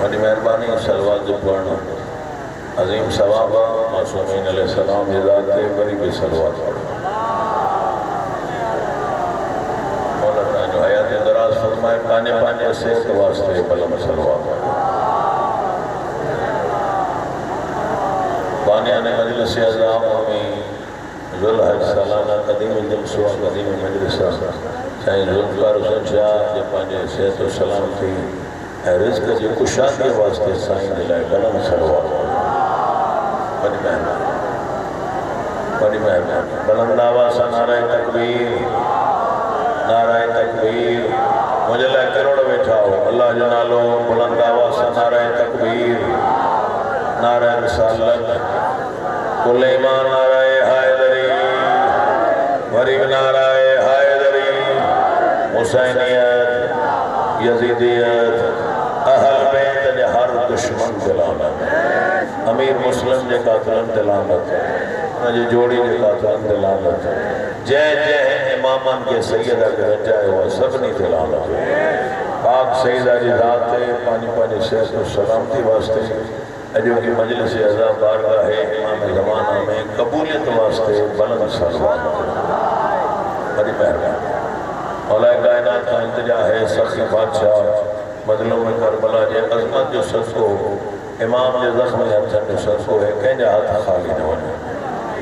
बड़ी मेहरबानी सलवात जो पढ़ना अजीम सवाबा मासूमीन अलैहिस्सलाम ज़ात बड़ी भी सलवात पढ़ना मौलाना जो हयात दराज फरमाए पाने पाने से वास्ते बलम सलवात पाने आने मजलिस अज़ाम में ज़ुल्हज सालाना कदीम जलसो कदीम मजलिस साईं ज़ुल्फ़िकार हुसैन शाह जे पंहिंजे सेहत सलाम थी रिज़्क़ जी कुशादगी वास्ते साईं जे लाइ बलम सलवात बड़ी मेहरबानी बुलंद आवाज़ सां नाराए तकबीर मुझे लाइ करोड़ वेठा हो अल्लाह जो नालो बुलंद आवाज़ सां नाराए तकबीर नाराए रिसालत कुल ईमान नाराए हैदरी वरी नाराए हैदरी हुसैनियत यजीदियत अहल बैत जे हर दुश्मन ते लानत अमीर मुस्लिम जे कातिलन ते लानत उनजी जोड़ी जे कातिलन ते लानत जंहिं इमामन के सैयदा के रजाए हुआ सभिनी ते लानत पाक सैयदा जी ज़ात ते पंहिंजी सेहत सलामती वास्ते अॼु की मजलिस अज़ा बारगाह है इमाम ज़माना में कबूलियत वास्ते बुलंद सलवात बड़ी मेहरबानी औला कायनात का इंतजा है सखी बादशाह मजलूम करबला जे अज़मत जो सदको इमाम जे ज़ख्म हथन जो सदको है कंहिंजा हथ खाली न वञे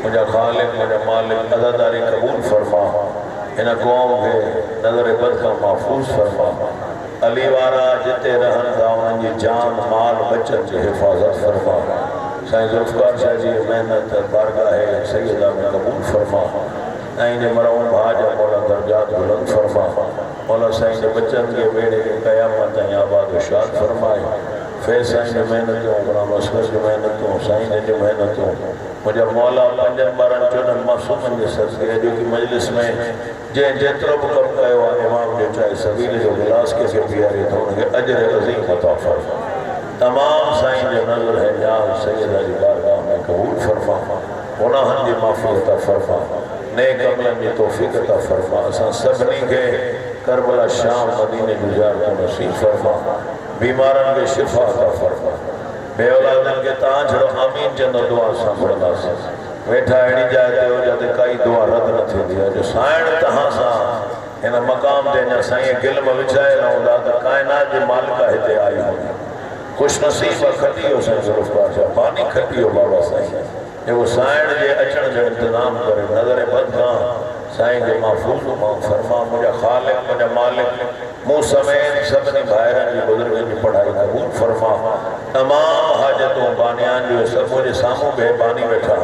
मुंहिंजा ख़ालिक मुंहिंजा मालिक अदादारी क़बूल फरमा हिन क़ौम खे नज़र बद खां महफ़ूज़ फरमा अली वारा जिते रहन था उन्हनि जी जान माल बचन जी हिफ़ाज़त फरमा साईं ज़ुल्फ़िकार शाह जी मेहनत बारगाह है सैयदा में क़बूल फरमा साईं जे मरहूम भाउ जा मौला दर्जात बुलंद फरमा मौला साईं जे बचन के बेड़े के क़यामत ताईं आबाद शाद फरमाए फैज़ साईं जी मेहनतूं गुलाम असगर जी मेहनतूं साईं जी मेहनतूं मुझे मौला पंजन ॿारनि चोॾहनि मासूमनि जे सदके अॼु की मजलिस में जंहिं जेतिरो बि कमु कयो आहे इमाम जो चाहे सबील जो गिलास के पीआरे थो उनखे अजर अज़ीम अता फरमा तमाम साईं जो नज़र है जान सैयदा जी बारगाह में क़बूल फरमा गुनाहनि जी माफ़ी अता फरमा नेक अमलनि जी तौफ़ीक़ अता फरमा असां सभिनी खे करबला शाम मदीने गुज़ार नसीब फरमा बीमारनि खे शिफ़ा अता फरमा बे औलादनि खे तव्हां छड़ो आमीन चवंदो दुआ सां पढ़ंदासीं वेठा अहिड़ी जाइ ते हो जिते काई दुआ रद न थींदी आहे जो साइण तव्हां सां हिन मक़ाम ते अञा साईं गिल्म विछाए न हूंदा त काइनात जे मालिक हिते आई हूंदी ख़ुशनसीब खटी वियो साईं ज़ुल्फ़िकार शाह पानी खटी वियो बाबा साईं जेको साइण जे अचण जो इंतज़ाम करे नज़र बद खां साईं जे महफ़ूज़ फरमा मुंहिंजा ख़ालिक मुंहिंजा मालिक मूं समेत सभिनी भाइरनि जी बुज़ुर्गनि जी पढ़ाई क़बूल फरमा तमाम हाजतूं बानियान जो सभु मुंहिंजे साम्हूं बि बानी वेठा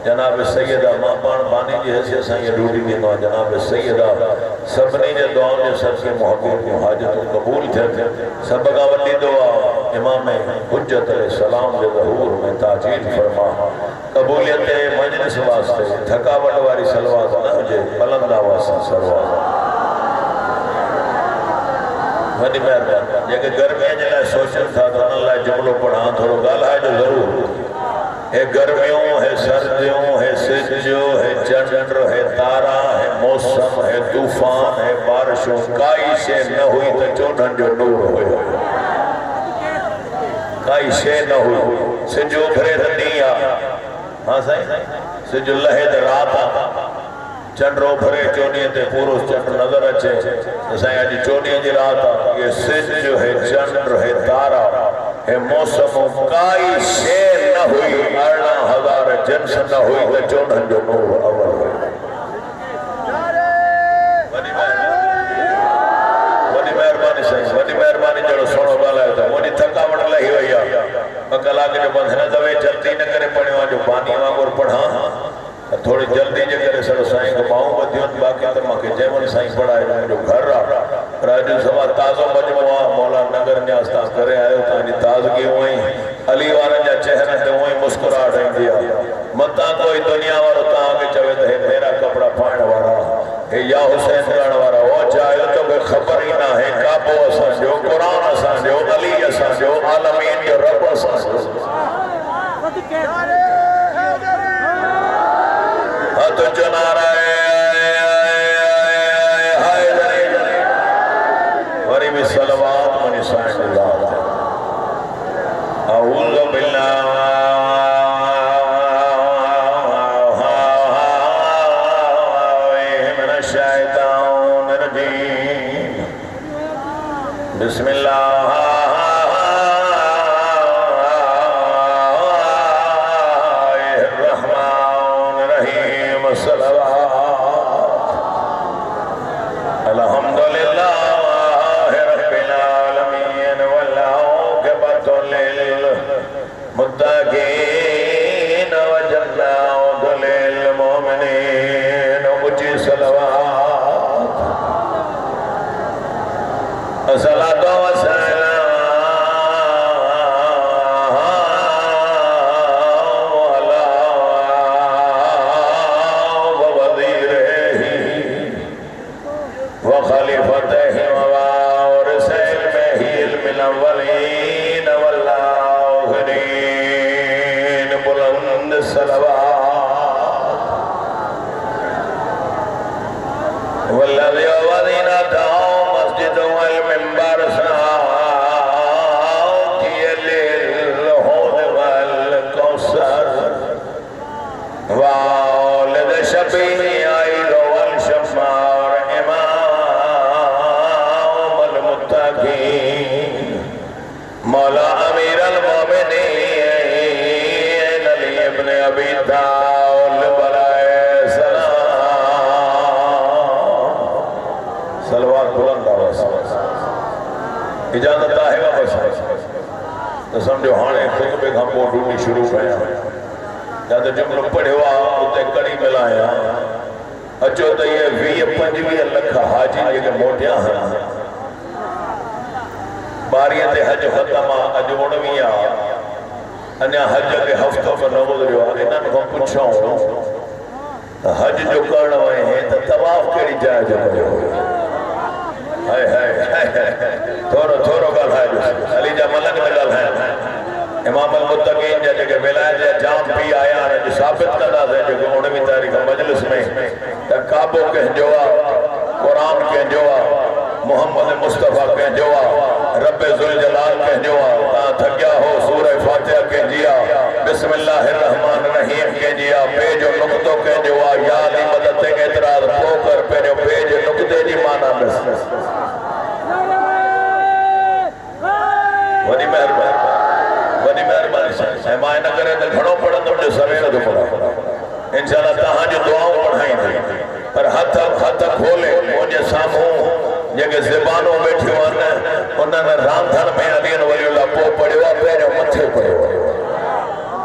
जनाब सैयदा मां पाण बानी जी हैसियत सां इहा ड्यूटी ॾींदो आहियां जनाब सैयदा सभिनी जे दुआउनि जे सदके मुहक़क़ जूं हाजतूं क़बूल थियनि सभ खां वॾी दुआ इमाम हुज्जत अलैहिस्सलाम जे ज़हूर में ताजील फरमा कबूलियत मजलिस वास्ते थकावट वारी सलवात न हुजे बुलंद आवाज़ सां सलवात वॾी महिरबानी जेके गर्मीअ जे लाइ सोचनि था त उन्हनि लाइ जुमिलो पढ़ां थोरो ॻाल्हाइजो ज़रूर है गर्मियों है सर्दियों है सिज है चंड है तारा है मौसम है तूफान है बारिशों काई शे न हुई तो चोॾहनि जो नूर हुयो काई शे न हुई सिज उभरे त ॾींहुं आहे हाँ साईं सिज लहे त राति आहे चंड उभरे चोॾीअ ते पूरो चंड नज़र अचे त साईं अॼु चोॾीअ जी राति आहे ये सिज है चंड है तारा है मौसम काई शे न हुई 18,000 जिन्स न हुई तो चोॾहनि जो नूर अवल हुयो वॾी महिरबानी साईं वॾी महिरबानी जहिड़ो सुहिणो ॻाल्हायो था मुंहिंजी थकावट लही वई आहे ॿ कलाक जो बंदि हिन दफ़े जल्दी न करे पढ़ियो आहे जो बानी वांगुरु पढ़ां थोड़ी जल्दी जे करे सर साईं खे ॿाहूं ॿधियूं बाक़ी त मूंखे जंहिं महिल साईं पढ़ाए मुंहिंजो घरु आहे पर अॼु सवा ताज़ो मजमो आहे मौला नगर न्यास तव्हां करे आयो तव्हांजी ताज़गी उहो ई अली वारनि जा चेहरनि ते उहो ई मुस्कुराहट ईंदी आहे मतां कोई दुनिया वारो तव्हांखे चवे त हे मेरा कपिड़ा पाइण वारा हे या हुसैन करण वारा हो चाहियो तोखे ख़बर ई न आहे काबो असांजो क़ुर असांजो अली असांजो आलमीन जो रब असांजो तुझो नारा वरी भी सलवात मुझे साईं ज़ात अऊज़ु बिल्लाहि मिनश शैतानिर रजीम। बिस्मिल्लाहिर्रहमानिर्रहीम। सल्लल्लाहु अल्हम्दुलिल्लाहि रब्बिल आलमीन वल आक़िबतु लिल मुत्तक़ीन व जन्नातु लिल मुमिनीन। ऊंची सलवात अस्सलातु वस्सलामु अला वज़ीरिही व खलीफतिही व वारिसिही मिनल अव्वलीन वल आखिरीन। बुलंद सलवात वल्लज़ी वज़ीना ताऊ मस्जिद वल मिंबर साक़ियल हौद वल कौसर वालिद शफ़ीअल वल शफ़ार इमामुल मुत्तक़ीन मौला अमीरुल मोमिनीन अली इब्न अबी तालिब अलैहिस्सलाम। सलवात बुलंद आवाज़ इजाज़त आहे बस तो समझो हाणे खुतबे खां पोइ ड्यूटी शुरू कयां या तो जुमलो पढ़ियो आहे उते कड़ी मिलायां। अचो त इहे 20-25 लख हाजी जेके मोटिया आहिनि 12 ते हज ख़तम आहे, अॼु 19 आहे, अञा हज खे हफ़्तो बि न गुज़रियो आहे। इन्हनि खां पुछूं त हज जो करणु वञे त तवाफ़ कहिड़ी जाइ जो कयो? हाय हाय थोरो थोरो ॻाल्हाइजो। अली जा मलक में ॻाल्हाइनि इमामुल मुत्तक़ीन जा जेके विलायत जा जाम पी आया आहिनि। अॼु साबित कंदासीं जेको 19 तारीख़ मजलिस में त काबो कंहिंजो आहे, क़ुरान कंहिंजो आहे, मोहम्मद मुस्तफ़ा कंहिंजो आहे, रब्बे ज़ुल जलाल कंहिंजो आहे। तव्हां थकिया हो सूरह फातिहा कंहिंजी आहे, बिस्मिल्लाहिर्रहमानिर्रहीम कंहिंजी आहे, पे जो नुक़्तो कंहिंजो आहे। या अली मदद ते एतिराज़ पोइ कर पहिरियों पे जे नुक़्ते जी माना ॾिस। वॾी महिरबानी ऐं मां इन करे त घणो पढ़ंदुमि जो सवेर जो पढ़ां इंशाअल्लाह तव्हांजूं दुआऊं पढ़ाईंदुमि। पर हथ खोले मुंहिंजे साम्हूं जेके ज़बानूं वेठियूं आहिनि उन्हनि रांधनि में अलीन वलीउल्लाह पोइ पढ़ियो आहे, पहिरियों मथे पढ़ियो आहे।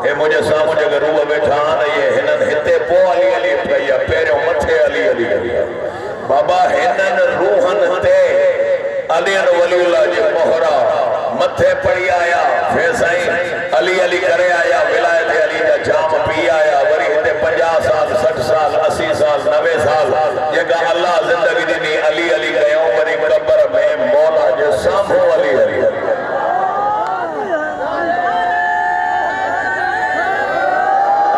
हे मुंहिंजे साम्हूं जेके रूह वेठा आहिनि इहे हिननि हिते पोइ अली अली पई आहे, पहिरियों मथे अली अली अली। बाबा हिननि रूहनि ते अलीन वलीउल्लाह जी मोहरा मथे पड़ी आया, फिर साईं अली अली करे आया, विलायत अली जा जाम पी आया। वरी हिते 50 साल 60 साल 80 साल 90 साल जेका अल्लाह ज़िंदगी ॾिनी अली अली कयूं। वरी क़ब्र में मौला जे साम्हूं अली अली।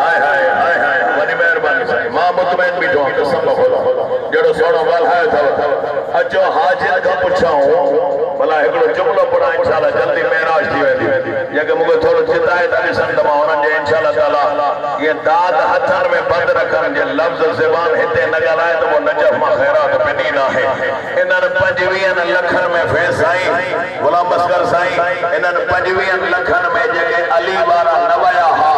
हाय हाय हाय हाय वॾी महिरबानी साईं। मां मुतमइन बीठो आहियां कसम खोलो जहिड़ो सोढ़ो ॻाल्हायो अथव। अचो हाजिर खां पुछूं भला हिकिड़ो जुमिलो पढ़ा इंशाअल्लाह जल्दी मेराज थी वेंदी। जेके मूंखे थोरो चिताए था ॾिसनि त मां उन्हनि जे इंशाअल्लाह ताला इहे दाद हथनि में बंदि रखनि जे लफ़्ज़ ज़बान हिते न ॻाल्हाए त उहो नजफ़ मां ख़ैरात पिनी न आहे। इन्हनि 25 लखनि में फे साईं ग़ुलाम असगर साईं इन्हनि 25 लखनि में जेके अली वारा न विया हा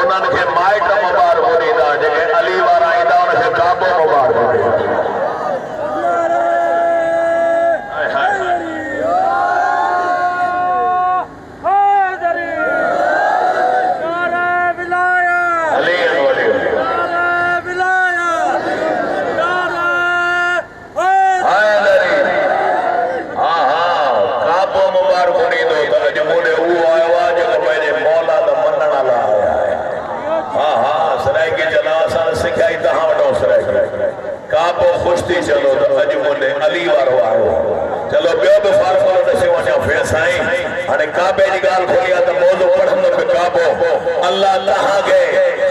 उन्हनि खे माइट मुबारक ॾींदा, जेके अली वारा ईंदा उनखे काबो मुबारक ॾींदा। खुशती चलो तो अज मुंडे अली वारो आयो। चलो बियो बि फार्मूलो ॾिसी वञो फिर साईं हाणे काबे जी ॻाल्हि खोली आहे त मौज़ू पढ़ंदो बि काबो। अल्लाह तव्हांखे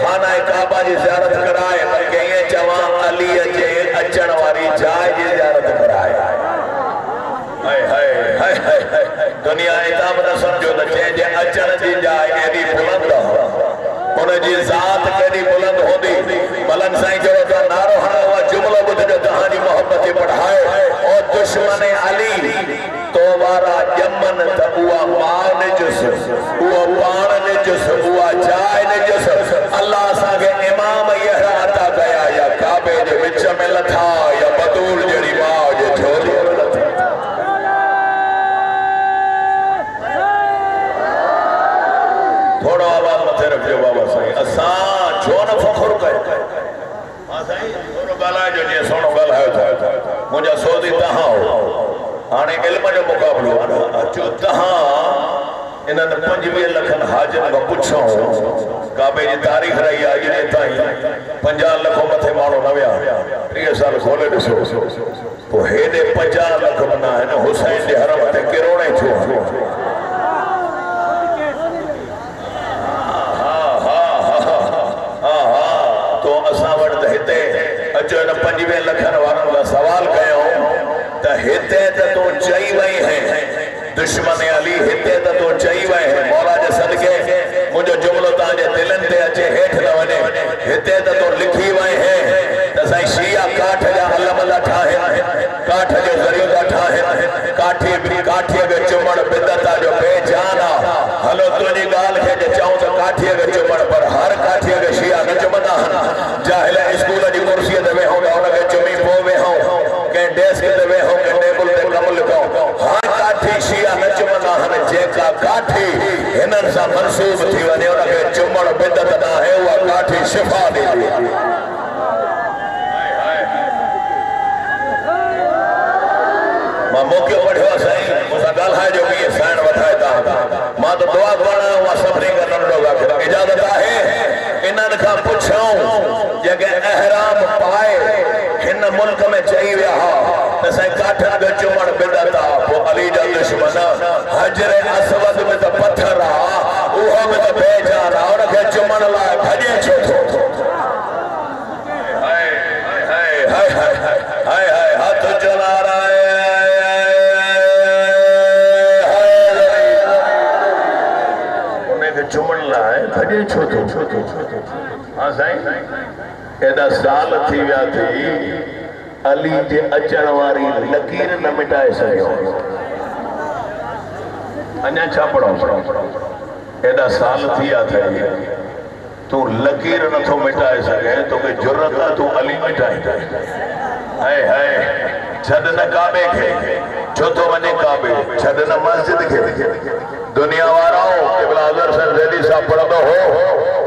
खाना काबा जी ज़ियारत कराए बल्कि ईअं चवां अलीअ जे अचण वारी जाइ जी ज़ियारत कराए। हाय हाय हाय हाय दुनिया इताब न समझो त जे अचण जी जाए एडी बुलंद उन जी ज़ात केडी बुलंद होंदी मलन साईं जो तो नारो हणो वा जुमलो बुध जो कहानी मोहब्बत पढ़ाए और दुश्मन अली तो वारा जमन त उआ मां ने जुस उआ पाण ने जुस उआ जाए ने जुस अल्लाह सागे इमाम यहरा अता गया या काबे जे विच में लथा या बतूल जड़ी मां जे झोली में लथा थोड़ो आवाज मथे रखियो बाबा साईं असा छो न फखुर कयो हां साईं थोड़ो गाला जो जे सोनो गालायो था मुजा सोदी तहां हाने इल्म जो मुकाबलो अचो तहां इन्हनि 25 लखन हाजन खां पुछो काबे जी तारीख़ रही आहे अॼु ताईं 50 लख मथे माण्हू न विया 30 साल खोले ॾिसो पोइ हेॾे 50 लख न आहिनि हुसैन जे हरम ते किरोड़े छो तो असां वटि त हिते अचो हिन 25 लखनि वारनि लाइ सवाल कयो त हिते त तूं चई वई है दुश्मन अली हिते त तूं चई वई है मौला जे सदके मुंहिंजो जुमलो तव्हांजे दिलनि ते अचे हेठि न वञे हिते त तूं लिखी वई है त साईं शिया काठ जा अलम था ठाहिनि काठ जो ज़रियो था ठाहिनि काठीअ खे चुमण बिदत जो बेजान आहे हलो तुंहिंजी ॻाल्हि खे जे चऊं त काठीअ खे चुमण पर हर काठीअ खे शिया न चुमंदा आहिनि जाहिल स्कूल जी कुर्सीअ ते वेहूं त हुनखे चुमी पोइ वेहूं कंहिं डेस्क ते वेहूं कंहिं टेबल ते कमु लिखूं हर काठी शिया न चुमंदा आहिनि जेका काठी हिननि सां मनसूब थी वञे हुनखे चुमण बिदत न आहे उहा काठी शिफ़ा ॾींदी मां मौक़ो वठियो आहे साईं मूंसां ॻाल्हाए जो कीअं साइण वठाए तव्हां मां त दुआ करणु उहा सभिनी खां नंढो आख़िर इजाज़त आहे इन्हनि खां पुछूं जेके अहराम पाए हिन मुल्क में चई विया हुआ त साईं काठनि खे चुमण बिदत आहे पोइ अली जा दुश्मन हजर असवद में त पत्थर आहे उहो में त बेजान आहे उनखे चुमण लाइ भॼे छो थो हाय हाय हथ चला चुमण लाइ भॼे छो थो हाँ साईं एॾा साल थी विया थी अली जे अचण वारी लकीर न मिटाए सघियो अञा छा पढ़ो एॾा साल थी विया थी तूं लकीर नथो मिटाए सघे तोखे ज़रूरत आहे तूं अली मिटाए हाय हाय छॾ न काबे खे छो थो वञे काबे छॾ न मस्जिद खे दुनिया वाराओ क़िबला अज़हर ज़ैदी साहब पढ़ंदो हो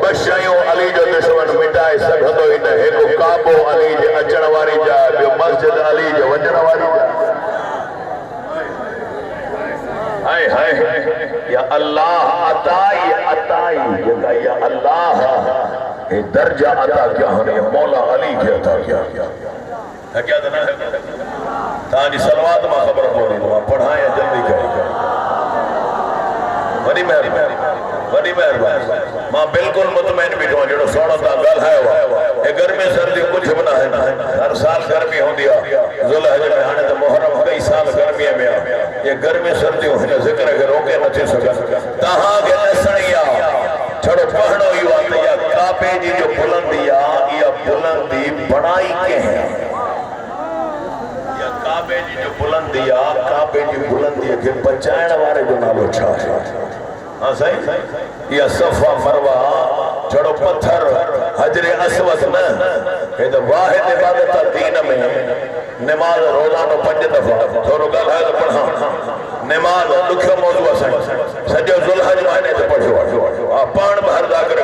बस शयूं अली जो दुश्मन मिटाए सघंदो ई न हिकु काबो अली जे अचण वारी जाइ ॿियो मस्जिद अली जे वञण वारी जाइ हाय हाय या अल्लाह अताई जेका या अल्लाह हे दर्जा अता क्या है मौला अली के अता क्या है क्या था तव्हांजी सलवात मां ख़बर पवंदी मां पढ़ाया जल्दी करे वॾी महिरबानी मां बिल्कुलु मुतमइन बीठो आहियां जहिड़ो सोनो तव्हां ॻाल्हायो आहे हे गर्मी सर्दी कुझु बि न आहे हर साल गर्मी हूंदी आहे ज़ुल्हज में हाणे त मुहर्रम कई साल गर्मीअ में आहे ये गर्मी सर्दियूं हिन ज़िक्र खे रोके नथी सघनि तव्हांखे ॾिसणी आहे छड़ो पढ़णो इहो आहे त इहा काबे जी जो बुलंदी आहे इहा बुलंदी बणाई कंहिं काबे जी जो बुलंदी आहे काबे जी बुलंदीअ खे बचाइण वारे जो नालो छा आहे हाँ साईं या सफ़ा मरवा छड़ो पत्थर हजरे असवद न हे त वाहिद इबादत दीन में नमाज रोज़ानो 5 दफ़ा थोरो ॻाल्हाए त पढ़ां नमाज ॾुखियो मौज़ू आहे सॼो ज़ुल्हज महीने ते पढ़ियो पाण बि हरदा करे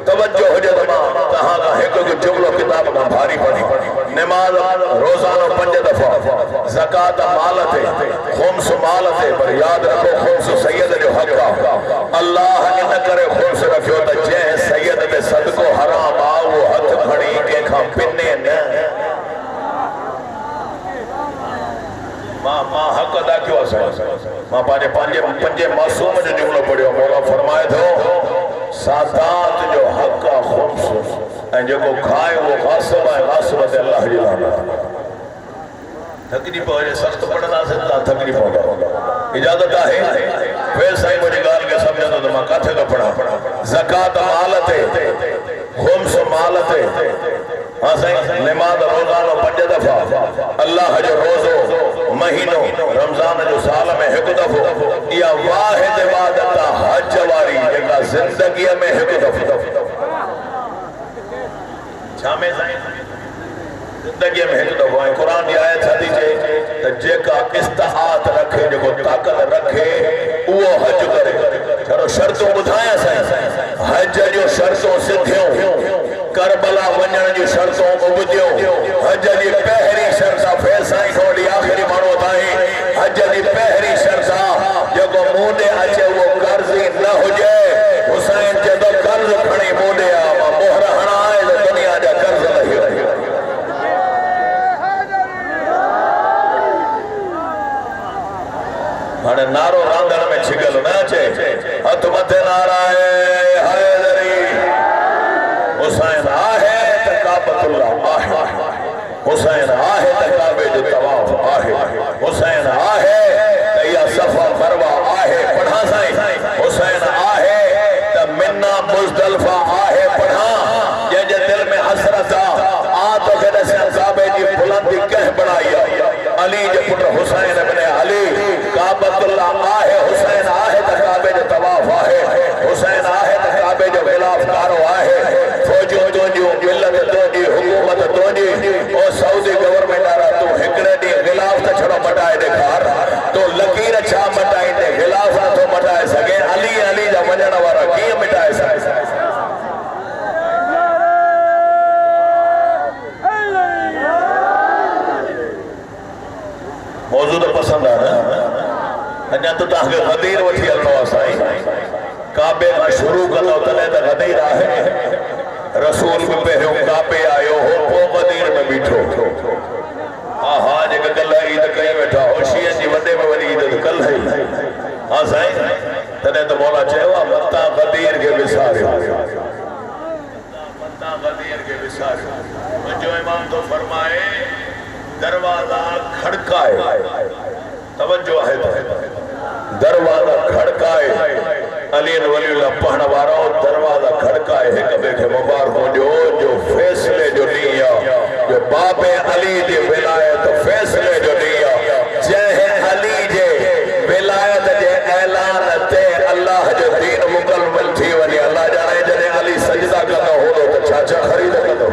तवज्जो हुजे त मां तव्हां खां हिकु जुमिलो किताब खां भारी पढ़ी नमाज रोज़ानो 5 दफ़ा ज़कात माल ते खुम्स माल ते पर यादि रखो खुम्स सैयद जो हक़ आहे अल्लाह इन करे खुश रखियो त जंहिं सैयद ते सदको हराम आहे उहो हथ खणी कंहिंखां पिने न मां हक़ अदा कयो आहे मां पंहिंजे मासूम जो जुमिलो पढ़ियो मौला फरमाए थो सादात जो हक़ आहे खुम्स ऐं जेको खाए उहो गासिब आहे गासिब ते अल्लाह जी लानत थकनी पवे सख्त पढ़ना से ता थकनी पवंदा इजाजत है फिर सही मुझे गाल के समझो तो मैं काथे का पढ़ा ज़कात माल ते खुम्स माल ते हां सही नमाज रोजाना 5 दफा अल्लाह जो रोजो महीनो रमजान जो साल में एक दफो या वाहिद इबादत हज वारी जेका जिंदगी में एक दफो छामे जिंदगी में एक दफो कुरान की आयत छदी चे त जेका इस्तिहात रखे जो ताकत रखे वो हज करे चलो शर्तों बुधाया सही हज जो शर्तों सिद्धियों करबला वञण जी शर्तों को बुधियो हज जी पहली शर्त फिर साईं थोड़ी आखिरी मानो ताई हज जी पहली शर्त जो मुंडे अचे वो कर्जी न हुजे हुसैन जदो कर्ज खणी मुंडे आ मोहर हणा है दुनिया जा कर्ज नहीं हाणे नारो रांधण में छिगल न अचे हथ मथे नाराए हैदरी हुसैन आहे त काबतुल्लाह आहे हुसैन आहे त काबे जो तवाफ आहे हुसैन आहे त या सफा मरवा आहे पढ़ा साईं हुसैन आहे त मिन्ना मुज़दलिफा आहे पढ़ा जे दिल में हसरत आ तो के दसे काबे जी बुलंदी कह बनाई अली जे पुत्र हुसैन इब्न अली काबतुल्लाह आहे हुसैन आहे त काबे जो तवाफ आहे हुसैन आहे त काबे जो गिलाफ कारो आहे फौजो तोजी मिलत तोजी हुकूमत तोजी ओ सऊदी गवर्नमेंट वाला तू हिकड़े दी गिलाफ त छड़ो मटाए दिखार तो लकीर छा मटाई दे गिलाफ न तो मटाए सके अली अली जा वजण वाला की मिटाए सके मौजूद पसंद आ रहा अञा तो तव्हांखे गदीर वठी हलणो आहे साईं काबे खां शुरू कंदो तॾहिं त गदीर आहे रसूल भी पहिरियों काबे आयो हो पोइ गदीर में बीठो हा हा जेका कल्ह ईद कई वेठा हो शीयनि जी वॾे में वॾी ईद कल्ह ई हा साईं तॾहिं त मौला चयो आहे मतां गदीर खे विसारियो मतां गदीर खे विसारियो मुंहिंजो इमाम तो फरमाए दरवाजा खड़काए तवज्जो है दरवाजा खड़काए अली वलीउल्लाह पढ़ण वारो दरवाजा खड़काए एक बे के मुबारक जो फैसले जो दिया जो बाबे अली जे विलायत फैसले जो दिया जय अली जे विलायत जे ऐलान ते अल्लाह जो दीन मुकम्मल थी वने अल्लाह जाने जने अली सजदा कंदो हो तो छा खरीद कंदो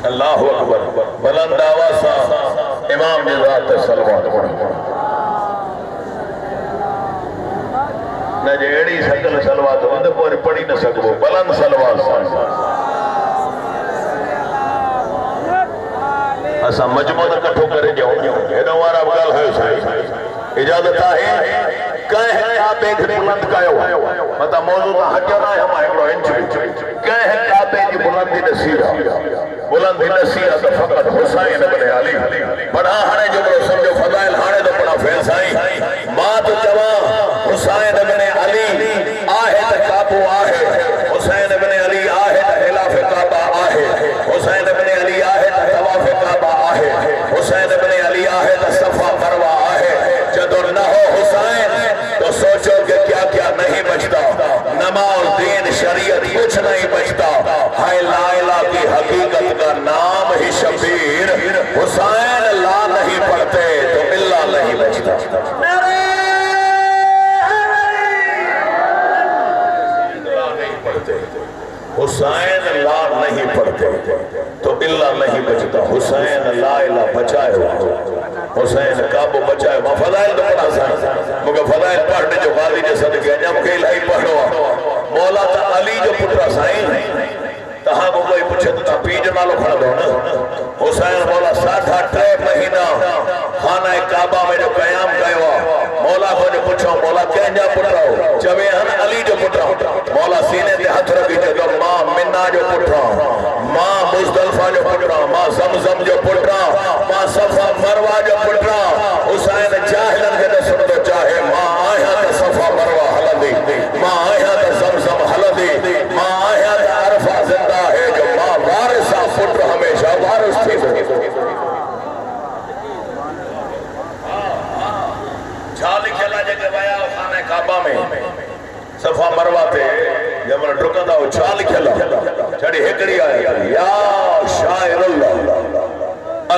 अल्लाहु अकबर बुलंद आवाज से इमाम जी ज़ात सलवात पढ़ो न जे एड़ी सकल सलवात वंद पर पढ़ी न सकबो बुलंद सलवात असा मजमो न कठो करे जाओ एडो वारा गाल है साईं इजाजत है कह काबे खे बुलंद कयो मता मौजूद हज ना हम एकड़ो इंच कह काबे जी बुलंदी नसीहा बुलंदी नसीहा तो फकत हुसैन इब्न अली बड़ा हाने जो समझो फदाइल हाने तो बड़ा फैल साईं मां तो जवा हुसैन इब्न अली आहे त काबो आहे हुसैन इब्न अली आहे त खिलाफ काबा आहे हुसैन इब्न अली आहे त तवाफ काबा आहे हुसैन इब्न अली आहे त सफा मरवा आहे जदो न हो हुसैन तो सोचो कि क्या क्या नहीं बचता नमाज दीन शरीयत कुछ नहीं बचता है ला इलाहा की हकीकत का नाम ही शबीर हुसैन ला नहीं पढ़ते तो इल्ला नहीं बचता हुसैन ला नहीं पढ़ते तो इल्ला नहीं बचता हुसैन ला इला बचाए हुसैन काबो बचाए मां फदाइल तो पढ़ा साईं मुके फदाइल पढ़ने जो गाली जे सदके अञा मुके इलाही पढ़ो मौला त अली जो पुत्र साईं तहां को कोई पूछे तो पीर जो नालो खणदो न हुसैन मौला 3.5 महीना खाना काबा में जो कयाम कयो मौला को जो पूछो मौला कंहिंजा पुत्र हो चवे हन अली जो पुत्र मौला सीने ते हथ रखी चयो मां मिन्ना जो पुत्र मां मुज़दलिफा जो पुत्र मां ज़मज़म जो पुत्र मां सफा मरवा जो पुत्र हुसैन जाहिलन के दसण तो चाहे मां आया त सफा मरवा हलंदी मां आया त ज़मज़म हलंदी मां आया त अरफा जिंदा है जो मां वारिसा पुत्र हमेशा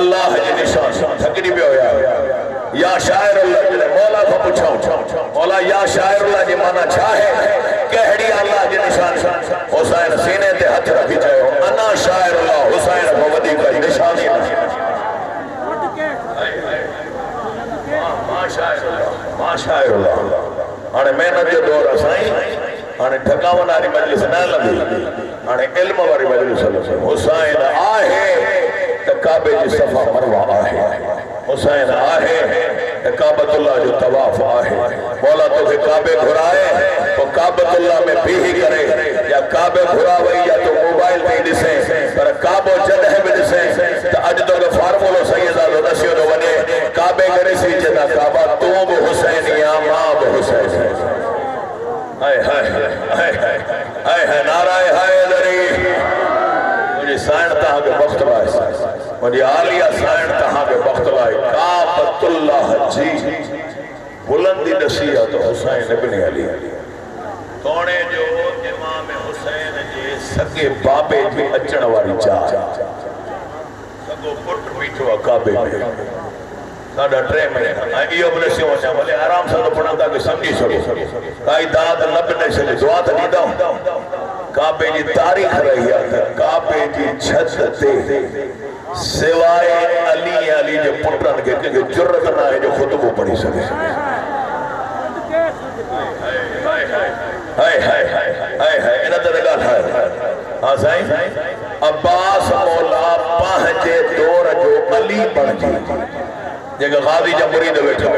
अल्लाह जी निशान थकड़ी पियो या शायर अल्लाह जे मौला को पूछो मौला या शायर अल्लाह जी माना छा है कहड़ी अल्लाह जी निशान हुसैन सीने ते हथ रखी चयो अना शायर अल्लाह हुसैन को वदी का निशानी माशाअल्लाह हाणे मेहनत जो दौर साईं हाणे ठकावन वारी मजलिस न लंदी हाणे इल्म वारी मजलिस हुसैन आहे त काबे जी सफा मरवा आहे हुसैन आहे त काबतुल्लाह जो तवाफ आहे मौला तोखे काबे घुराए तो काबतुल्लाह में बीही करे या काबे घुरा वई या तो मोबाइल पे ॾिसे पर काबो जॾहिं बि ॾिसे त अॼु तोखे फार्मूलो सैयदा जो नसियो थो वञे काबे करे सी चेता काबा तूं बि हुसैन या मां बि हुसैन हाय हाय हाय हाय हाय नाराए हैदरी मुझे साइण तहां के वक्त लाए मुझे आलिया साइण तहां के वक्त लाए काबतुल्लाह जी बुलंदी नसीहत हुसैन इब्न अली तोणे जो इमाम हुसैन जे सगे बाबे जी अचण वारी चाह सगो पुट बीठो काबे में साडा 3 महीना इहो बि ॾिसो वञा भले आराम सां पढ़ा ताकि समझी सघो काई दाद न बि ॾेई सघे दुआ त ॾींदा काबे जी तारीख़ रही आहे त काबे जी छत ते सिवाय अली जे पुटनि खे कंहिंखे ज़रूरत न आहे जो ख़ुतबो पढ़ी सघे हाय हाय हाय हाय इन ते ॻाल्हि आहे हाँ साईं अब्बास मौला पंहिंजे दौर जो अली बणिजी जेका गाज़ी जा मुरीद वेठो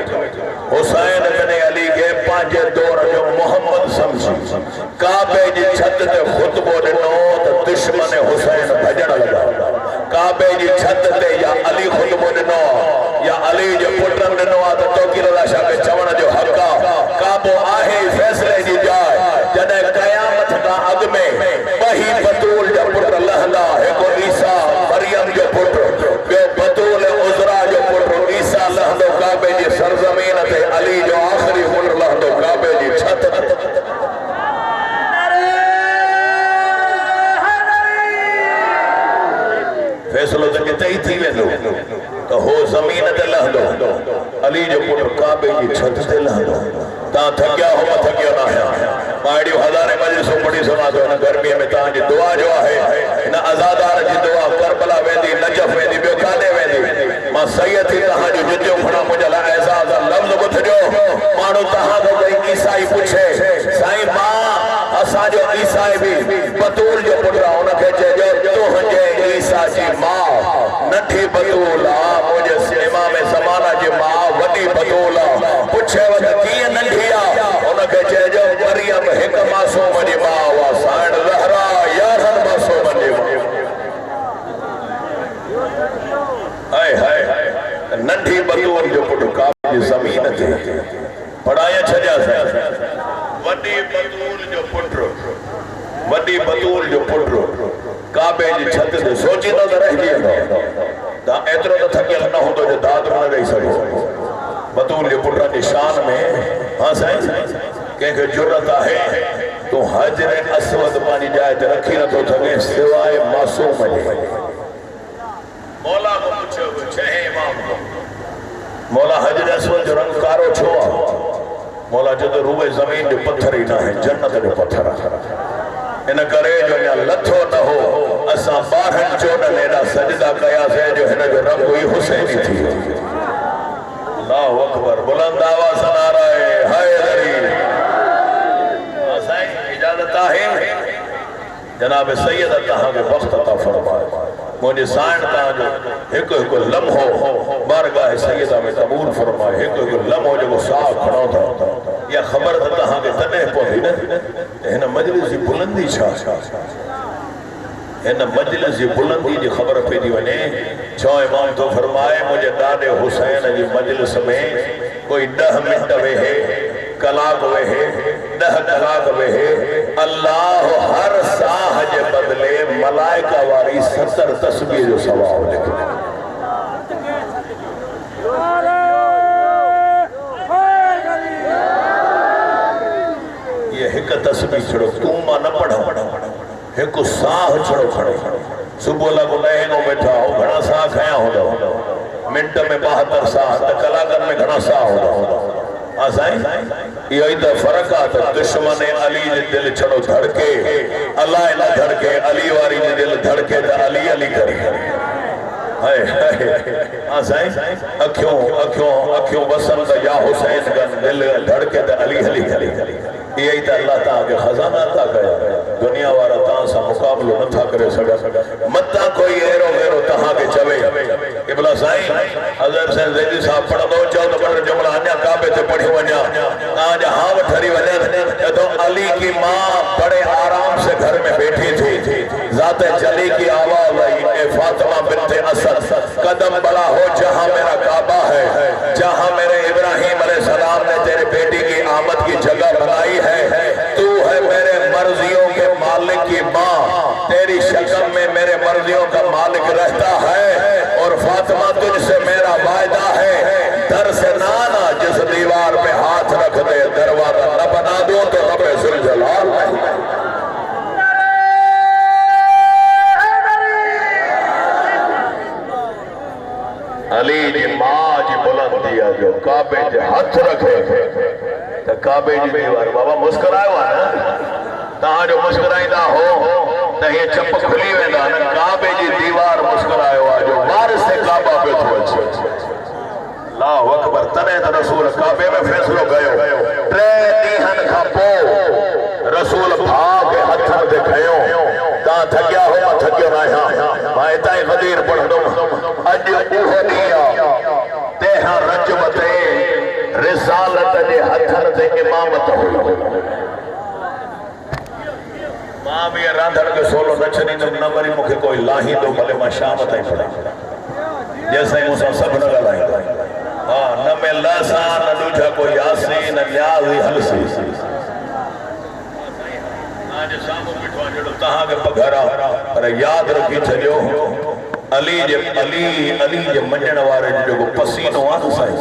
हुसैन इब्न अली के पंहिंजे दौर जो मोहम्मद समझी काबे जी छत ते ख़ुतबो ॾिनो त दुश्मन हुसैन भॼण लॻा काबे जी छत ते या अली ख़ुतबो ॾिनो या अली जे पुटनि ॾिनो आहे त तौक़ीर अल्लाह शाह खे चवण जो हक़ आहे काबो आहे फ़ैसिले जी जाइ जॾहिं क़यामत खां अॻु में ॿई बतूल जा पुट लहंदा हिकु ईसा मरियम जो पुट ॿियो बतूल उज़रा जो पुट ईसा लहंदो काबे जी सरज़मीन ते अली जो आख़िरी पुट लहंदो काबे जी छत फैसलो त किथे ई थी वेंदो त हो ज़मीन ते लहंदो अली जो पुट काबे जी छत ते लहंदो तव्हां थकिया हो मां थकियो न आहियां मां अहिड़ियूं हज़ारे मजलिसूं पढ़ी सघां थो हिन गर्मीअ में तव्हांजी दुआ जो आहे हिन अज़ादार जी दुआ करबला वेंदी नजफ़ वेंदी ॿियो काॾे वेंदी मां सही थी तव्हांजो जुजो खणा मुंहिंजे लाइ एज़ाज़ लफ़्ज़ ॿुधजो माण्हू तव्हां खां कोई ईसाई पुछे साईं मां असांजो ईसाई बि बतूल जो पुट आहे हुनखे चइजो तुंहिंजे ईसा जी मां नंढी बतूल आहे मुंहिंजे इमाम ज़माना जी मां वॾी बतूल आहे पुछे वक़्तु कीअं नंढी आहे हुनखे चइजो मरियम हिकु मासूम जी मां हुआ साइण ज़हरा 11 मासूमनि जी मां हाय हाय नंढी बतूल जो पुट काबे जी ज़मीन ते पढ़ाया छॾिया वॾी बतूल जो पुट वॾी बतूल जो पुट काबे जी छत ते सोचींदो त रहिजी वेंदो तव्हां एतिरो त थकियल न हूंदो जो दाद न ॾेई सघो बतूल जे पुट जी शान में हाँ साईं कंहिंखे ज़रूरत आहे तूं हजर असवद पंहिंजी जाइ ते रखी नथो सघे सिवाय मासूम जे मौला को पुछियो छहे इमाम को मौला हजर असवद जो रंग कारो छो आहे मौला चयो त रूए ज़मीन जो पत्थर ई न आहे जन्नत जो पत्थर आहे इन करे जो अञा लथो न हो असां 12 चोॾहं एॾा सजदा कयासीं जो हिन जो रंग ई हुसैनी थी वियो अल्लाहु अकबर बुलंद आवाज़ सां नाराए हैदरी साईं इजाज़त आहे जनाब सैयद तहां के वक्त अता फरमाए मुझे साइण तहां जो हिकु लम्हो बारगाह सैयदा में कबूल फरमाए हिकु लम्हो जो साह खड़ो था या खबर त तहां के तने पौंदी न हिन मजलिस जी बुलंदी छा हिन मजलिस जी बुलंदी जी खबर पई वने छो इमाम तो फरमाए मुझे दादे हुसैन जी मजलिस में कोई 10 मिनट वेहे कलाक वेहे 10 कलाक वेहे अल्लाह हर साह जे बदले मलाइका वारी 70 तस्बीह जो सवाब लिखे ये एक तस्बीह छड़ो तू मां न पढ़ो एक साह छड़ो खड़ो सुबह लगो लहनो बैठा हो घना साह खया हो मिनट में 72 साह त कलाकनि में घणा साह हूंदा। हाँ साईं, इहो ई त फ़र्क़ु आहे त दुश्मन अली जे दिल छड़ो धड़के, अल्लाह न धड़के, अली वारी जे दिल धड़के त अली अली करे। हाय हाँ साईं, अखियों अखियों अखियों वसन त या हुसैन गन, दिल धड़के त अली अली करे। इहे ई त अल्लाह तव्हांखे खज़ाना अता कया, दुनिया वारा तव्हां सां मुक़ाबिलो नथा करे सघनि। मतां कोई अहिड़ो वेरो तव्हांखे चवे कि भला साईं हज़रत हुसैन ज़ैदी साहब पढ़ंदो चओ त ॿ जुमला अञा काबे ते पढ़ी वञा, तव्हांजा हाव ठरी वञनि। तो अली की माँ बड़े आराम से घर में बैठी थी, ज़ाते जली की आवाज़ आई, ए फातिमा बिन्ते असद, कदम बड़ा हो जहाँ मेरा काबा है, जहाँ मेरे इब्राहिम अलैहिस्सलाम ने तेरे बेटी की आमद की जगह बनाई है। तू है मेरे मर्जियों के मालिक की माँ, तेरी शक्ल में मेरे मर्जियों का मालिक रहता है। और फातिमा तुझसे मेरा वायदा है, दर से ना आना, जिस दीवार पे हाथ रख दे दरवाजा न बना दो तो रब्बे जुल जलाल नहीं। अली जी माँ जी बुलंदी है जो काबे जे हथ रखे तो काबे जी दीवार। बाबा मुस्कुरायो आहे न, तव्हां जो मुस्कुराईंदा हो त हीअ चप खुली वेंदा न। काबे जी दीवार मुस्कुरायो आहे जो वारिस से काबा पियो थो अचे। अल्लाहु अकबर। तॾहिं त रसूल काबे में फ़ैसिलो कयो। 3 ॾींहनि खां पोइ रसूल भाउ खे हथनि ते खयो। तव्हां थकिया हो, मां थकियो न आहियां, मां हितां ई क़दीर पढ़ंदुमि। अॼु उहो ॾींहुं आहे तंहिं रजब ते रिसालत जे हथनि ते इमामत हुई। मां बि रांधण खे सोलो न छॾींदुमि, न वरी मूंखे कोई लाहींदो, भले मां शाम ताईं पढ़ां, जेसिताईं मूंसां सभु न ॻाल्हाईंदा। हाँ, न में लसा न दूजा कोई आसी न न्याज़ी हलसी। आज साम्हूं बीठो आहे जहिड़ो तव्हांखे पघार आहे, पर यादि रखी छॾियो अली जे मञण वारे जो जेको पसीनो आहे न साईं,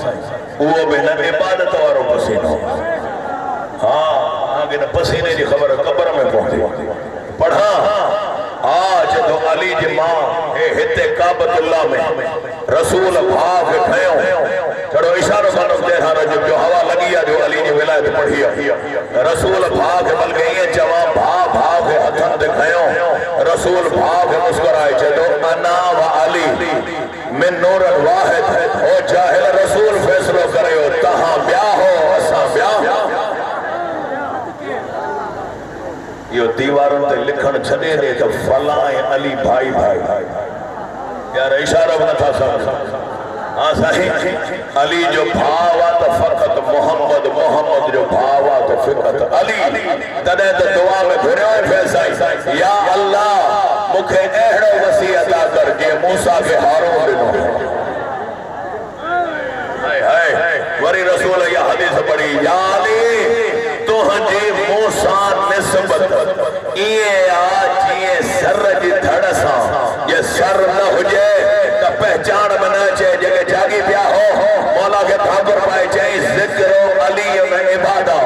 उहो बि न इबादत वारो पसीनो। हाँ, तव्हांखे न पसीने जी ख़बर क़बर में पहुंची। पढ़ा आज तो अली जी माँ हिते काबतुल्लाह में रसूल भाउ खे खयो, चढ़ो इशारो कनो तेरहं रजब जो हवा लगी है जो अली जी विलायत पढ़ी है। रसूल भाउ खे बल्कि ईअं चवां, भाउ खे हथनि ते खयो। रसूल भाउ खे मुस्कुराए चयो, अना व अली मिन नूरन वाहिद। ओ जाहिल, रसूल फ़ैसिलो करियो, तव्हां ॿिया हो असां ॿिया। यो दीवारों ते लिखण छॾे ॾे त फलां ऐं अली भाई भाई। यार इशारो बि नथा सम्झो। हाँ साईं, अली जो भाउ आहे त फ़क़त मोहम्मद, मोहम्मद जो भाउ आहे त फ़क़त अली। तॾहिं त दुआ में घुरियो फैसाई, या अल्लाह मूंखे अहिड़ो वसी अता कर जीअं मूसा खे हारून ॾिनो। वरी रसूल इहा हदीस पढ़ी, या अली तुंहिंजी मूसा निस्बत ईअं आहे जीअं सर जी धड़ सां जे सर न हुजे त पहचान में न अचे। जेके जागी पिया हो मौला खे ठाकुर पाए चई, ज़िक्रो अली में इबादत,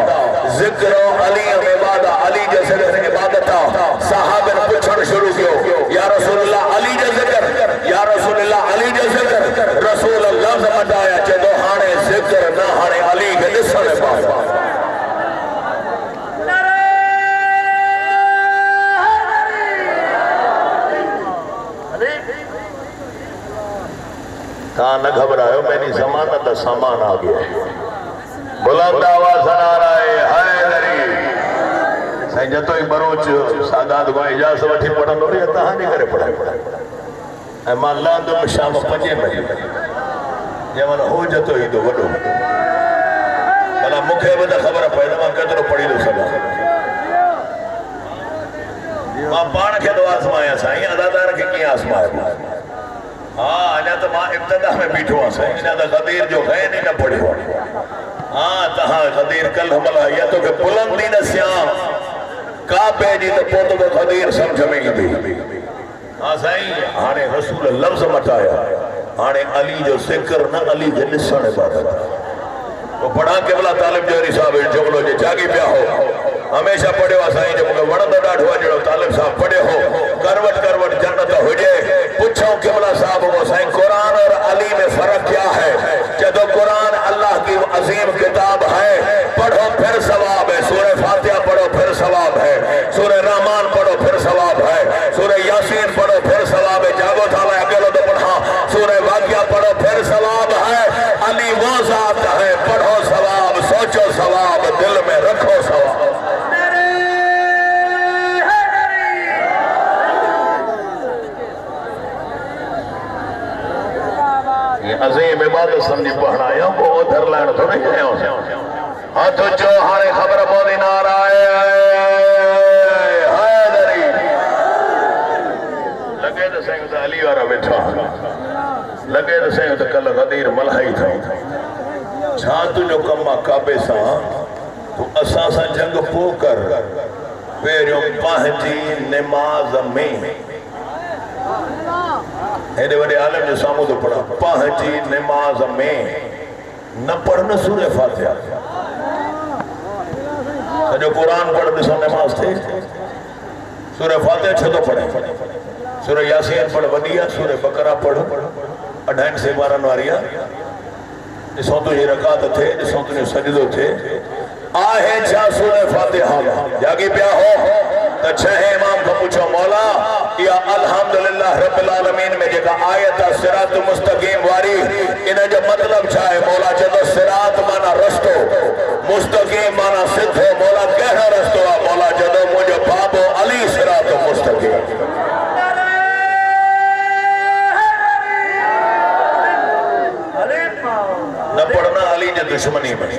ज़िक्रो अली में इबादत, अली जे सिर्फ़ इबादत आहे। सहाबन पुछण शुरू कयो, या रसूलल्लाह अली जो ज़िक्र, या रसूलल्लाह अली जो ज़िक्र। रसूल लफ़्ज़ मटाया, चयो हाणे ज़िक्र न, हाणे अली खे ॾिसण पाए। कहाँ न घबरायो, मेरी जमानत सामान आ गया है। बुलंद आवाज़ नारा हैदरी। साईं जतो ही बरोच सादात को इजाज़त वठी पढ़ंदो या तव्हांजे करे पढ़ाए। ऐं मां लहंदुमि शाम 5 बजे, जंहिंमहिल हो जतो ईंदो वॾो। भला मूंखे बि त ख़बर पए त मां केतिरो पढ़ी थो सघां। मां पाण खे थो आज़मायां साईं, अदादार खे कीअं आज़माए। हाँ, अञा तो मां इब्तिदा में बीठो आहियां साईं, अञा तो क़दीर जो ग़ैन ही न पढ़ियो। हाँ, तव्हां क़दीर कल हमला या तो के बुलंदी न सियां काबे जी तो पोइ तोखे क़दीर सम्झ में ईंदी। हाँ साईं, हाणे रसूल लफ़्ज़ मटाया, हाणे अली जो ज़िक्र न, अली खे ॾिसण इबादत। तो पढ़ा केवला तालिब जोहरी साहब जुमलो जे जागी पिया हो, हमेशा पढ़ियो आहे साईं, जो मूंखे वणंदो ॾाढो आहे जहिड़ो तालिब साहब पढ़ियो हो। करवट करवट जन्नत हुजे, पुछो केवला साहब को साईं क़ुरान और अली में फ़र्क़ु ये अजीम इबादत समझी पढ़ना या वो उधर लाइन तो नहीं है हाथ जो हारे खबर मोदी नाराए हैदरी लगे तो सिंह तो अली वाला बैठा लगे तो सिंह तो कल गदीर मल्हाई था छा तुझो कम काबे सा तू असा सा जंग पो कर पेरियों पंहिंजी नमाज में हेॾे वॾे आलम जो साम्हूं तो पढ़ा पंहिंजी नमाज में न पढ़न सूरह फातिहा सॼो कुरान पढ़ ॾिसो नमाज थे सूरह फातिहा छो तो पढ़े सूरह यासीन पढ़ वॾी आहे सूरह बकरा पढ़ 28 से 12 वारी आहे ॾिसो तुंहिंजी रकात थे ॾिसो तुंहिंजो सजदो थे आहे छा सूरह फातिहा जागी पिया हो तो छह इमाम को पूछो मौला या अल्हम्दुलिल्लाह रब्बिल आलमीन में जेका आयत सिरात मुस्तकीम वारी इन जो मतलब छा है मौला जदो सिरात माना रस्तो मुस्तकीम माना सिद्धो मौला कहिड़ो रस्तो आहे मौला जदो मुंहिंजो बाबो अली सिरात मुस्तकीम न पढ़ना अली जे दुश्मनी में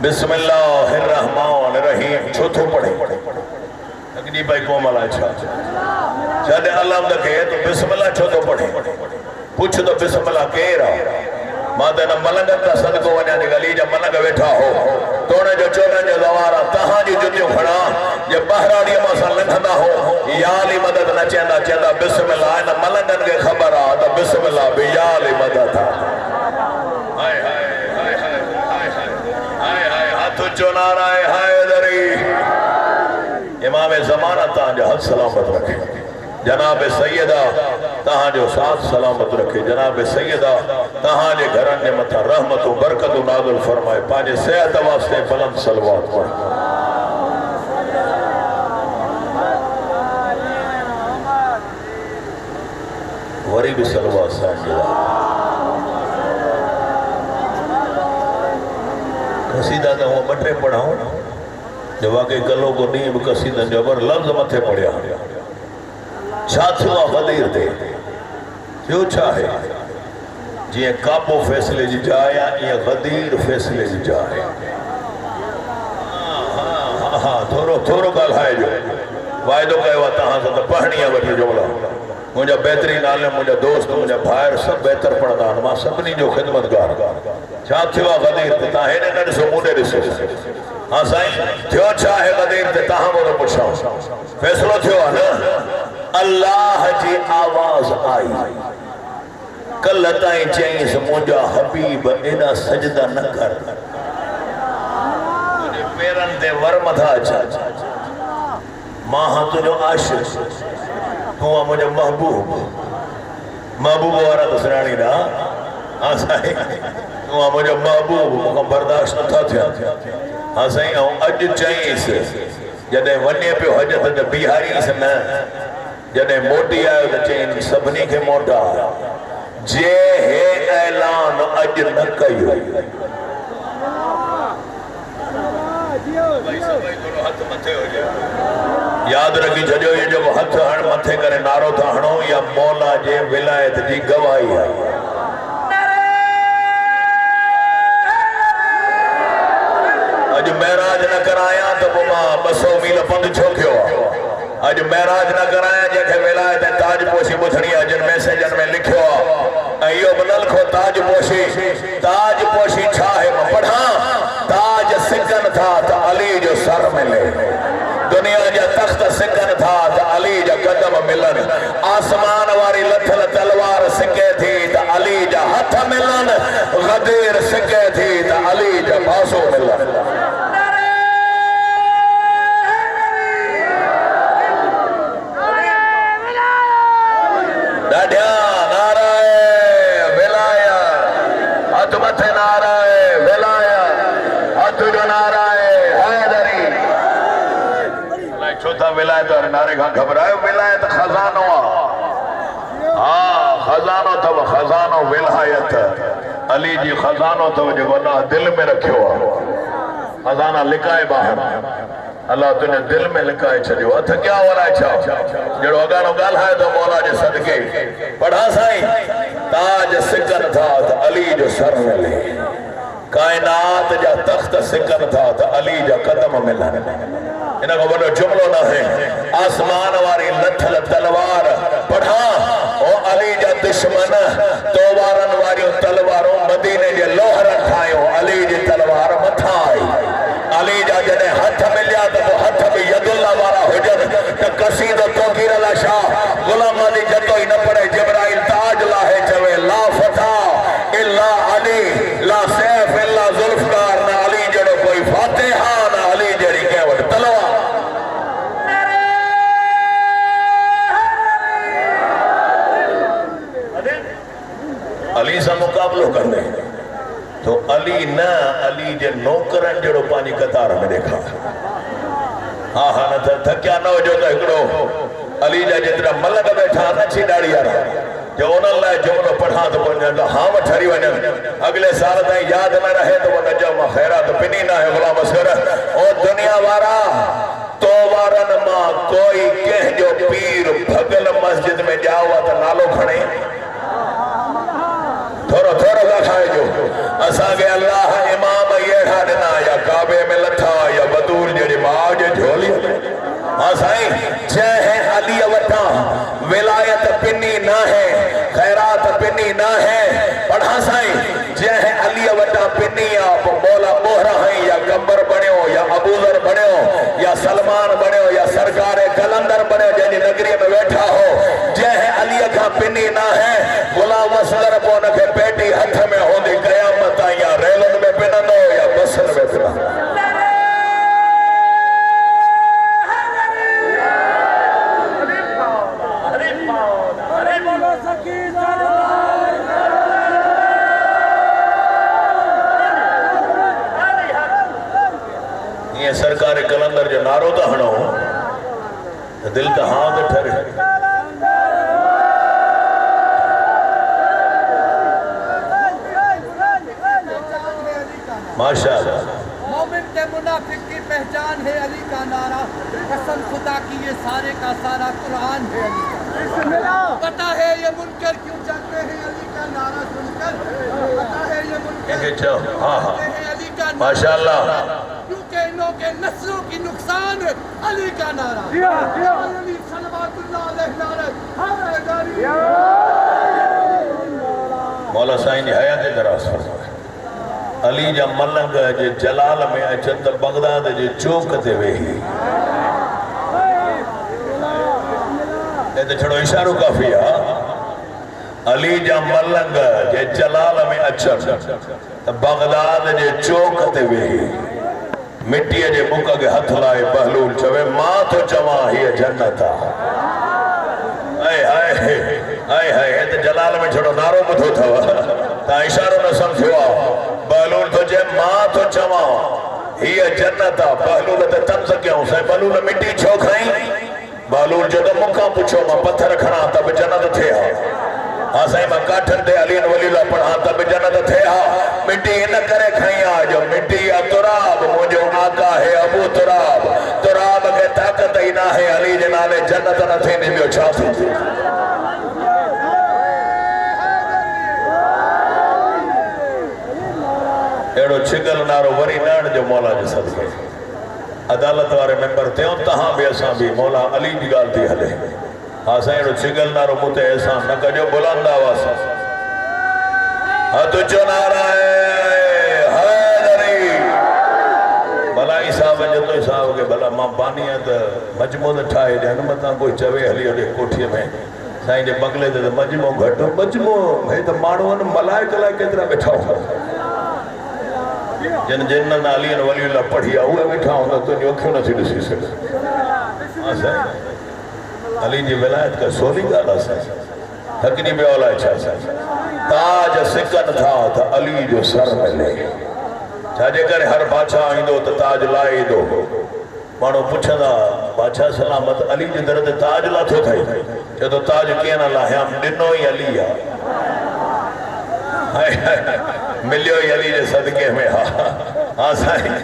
बिस्मिल्लाहिर रहमानिर रहीम छो थो पढ़े अगली भाई कोमल अच्छा जद अल्लाह दखे तो बिस्मिल्लाह छो तो पढ़े पूछ तो बिस्मिल्लाह केरा माता न मलंग का सदको वना ने गली जा मलंग बैठा हो तोने जो चोरन जो दवारा तहां जी जुतियों खड़ा जे बहराड़ी मा सा लंघंदा हो या अली मदद न चंदा चंदा बिस्मिल्लाह न मलंगन के खबर आ तो बिस्मिल्लाह बि या अली मदद हाय हाय हाय हाय हाय हाय हाथ जो नाराए हैदरी इमाम ज़माना तांजो हथ सलामत रखे जनाब सैयदा तांजो साथ सलामत रखे जनाब सैयदा तांजे घरन जे मथा रहमत बरकत नाज़िल फरमाए पांजे सेहत वास्ते बुलंद सलवात पढ़ वरी भी सलवात साईं कसीदा तो वो बटे पढ़ाऊं जो वाकई कलो को नीम कसीदन जो अबर लफ्ज मथे पड़िया छा थियो गदीर ते थियो छा है जी काबो फैसले जी जाए या गदीर फैसले जी जाए हाँ थोरो थोरो ॻाल्हाए जो वायदो कयो आहे तहां सां त पढ़णी आहे वठी जोला मुंहिंजा बेहतरीन आलिम मुंहिंजा दोस्त मुंहिंजा भाइर सभु बहितर पढ़ंदा आहिनि मां सभिनी जो ख़िदमतगार छा थियो आहे गदीर ते तव्हां हेॾे न ॾिसो मूं ॾे ॾिसो हाँ साईं थियो छा है गदीर ते तहां मों पुछो फैसलो थियो आहे न अल्लाह जी आवाज आई कल ताईं चईंसि मुंहिंजा हबीब एॾा सजदा न कर तुंहिंजे पेरनि ते वर मथा अच मां हाँ तुंहिंजो आशिक़ तूं आहे मुंहिंजो महबूब महबूब वारा त सुञाणी ना हाँ साईं तूं आहे मुंहिंजो महबूब मूंखां बर्दाश्त नथा थिया हाँ साईं अॼु चईंसि जॾहिं वञे पियो हज त बीहारीसि न जॾहिं मोटी आयो त चईं सभिनी खे मोटा जे हे ऐलान अॼु न कयो याद रखी छॾियो ये जेको हथ हण मथे करे नारो था हणो या मौला जे विलायत जी गवाही आहे अॼु महराज न कराया तो मां 200 मील पंध छो कयो अॼु महराज न कराया जंहिंखे विलायत ताजपोशी ॿुधणी आहे जिन मैसेजन में लिखियो आहे इहो बि न लिखो ताजपोशी छा आहे मां पढ़ा ताज सिकन था त अली जो सर मिले दुनिया जा तख्त सिकन था त अली जा कदम मिलन आसमान वारी लथल तलवार सिके थी त अली जा हथ मिलन गदीर सिके थी त अली जा बासो मिलन विलायत और नारे का घबरायो विलायत खजानो हाँ खजानो तब खजानो विलायत अली जी खजानो तब जो अल्लाह दिल में रखियो खजाना लिकाए बाहर अल्लाह तुझे दिल में लिकाए छड़ियो अथ क्या वाला छा जड़ो अगानो गाल है तो मौला जे सदके पढ़ा साईं ताज सिकन था सर मिले कायनात जा तख्त सिकन था तो अली जा कदम मिलन इन को बड़ो जुमलो ना है आसमान वारी लथल तलवार पढ़ा ओ अली जा दुश्मन तो वारन वारी तलवारों मदीने जे लोहर ठायो अली जी तलवार मथा आई अली जा जने हाथ मिलिया तो वो हाथ में यदुल्ला वाला हुजर तो कसीदो तौकीर अला शाह गुलाम अली जतो ही न पड़े जिब्राइल ताज लाहे चवे ला फता इल्ला अली ला सैफ इल्ला जुल्फकार ना अली जड़ो कोई फातिहा ना अली जड़ी केवट तलवार अली से मुकाबलो करने तो अली न अली जे नौकरन जड़ो पानी कतार में देखा हाँ हाँ न थक्या न हो जो तो हिकड़ो अली जा जितना मलक बैठा न छिडाड़ी यार जो उन लाइ जुमलो पढ़ा तो वञनि हाँ ठरी वञनि अगले साल ताईं याद न रहे तो वञ जो मां ख़ैरात पिनी ना है गुलाम असगर ओ दुनिया वारा तो वारन मां कोई कंहिंजो पीर भगल मस्जिद में जाओ तो नालो खणे थोरो थोरो का खाए जो असांखे अल्लाह इमाम येड़ा दिना या काबे में लथा या बदूर जड़ी मां जे झोली हाँ साईं जय अली वटा विलायत पिनी ना है खैरात पिनी ना है पढ़ा साईं जय अली वटा पिनी या मौला मोहरा है या गब्बर बणियो या अबूजर बणियो या सलमान बणियो या सरकार कलंदर बणियो जंहिंजी नगरी में वेठा हो जय अली का पिनी ना है गुलाम असगर को उनके पेटी हथ में होंदी कयामत या रेलन में पिनंदो या बसन में पिनंदो ये सरकार कलंदर जो नारो तो हणो दिल तो हाँ तो ठरे माशाअल्लाह मोमिन के मुनाफिक की पहचान है अली का नारा कसम खुदा की ये सारे का सारा कुरान है अली का पता है ये मुनकर क्यों चलते हैं अली का नारा सुनकर पता है ये मुनकर हाँ हाँ अली का माशाअल्लाह क्योंकि इनों के नस्लों की नुकसान अली का नारा अली सल्लल्लाहु अलैहि मौला साईं जी हयात दराज़ फरमाए अली जा मलंग जे जलाल में अचन त बगदाद जे चौक ते वेही ए तो छड़ो इशारो काफी है अली जा मलंग जे जलाल में अचन त बगदाद जे चौक ते वेही मिट्टी जे मुख के हथ लाए बहलूल चवे मां तो चवा ही जन्नत आए हाय हाय हाय त जलाल में छड़ो नारो बुधो थव ता इशारो न समझो बहलूल तो जे मां तो चवा ही जन्नत बहलूल ते तंज क्यों से बहलूल मिट्टी छो खाई बहलूल जो तो मुखा पूछो मां पत्थर खणा तब जन्नत थे हाँ साईं मां काठन ते अली वलीला पढ़ा तब जन्नत थे मिट्टी इन करे खाई आज मिट्टी या तुराब मुझो आका है अबू तुराब तुराब के ताकत ही ना है अली जे नाले जन्नत न थे ने छा थी एड़ो छिगल नारो वरी नाण जो मौला जे सदके अदालत वारे मेंबर थियो तहां भी असां भी मौला अली जी गाल थी हले हाँ साईं एड़ो छिगल नारो मुते एहसान न कजो बुलंद आवाज़ हथ चो नाराए हैदरी भलाई साहब जतो साहब के भला मां पानी त मजमो त ठाए ॾियनि मथां कोई चवे हली होॾे कोठीअ में साईं जे बंगले ते मजमो घटि मजमो हे त माण्हू मलाइक लाइ केतिरा वेठा हूंदा जिन जिन अली वली पढ़ी आहे उहे वेठा हूंदा तुंहिंजी अखियूं नथी ॾिसी सघे अली जी विलायत का सोली ॻाल्हि आहे साईं हकनी बि औलाए छा साईं ताज सिकन था त अली जो सर मिले छाजे करे हर बादशाह ईंदो त ताज लाए ईंदो माण्हू पुछंदा बादशाह सलामत अली जे दर ते ताज लाथो अथई चए थो ताज कीअं न लाहियां ॾिनो ई अली आहे मिलियो ई अली जे सदके में हाँ साईं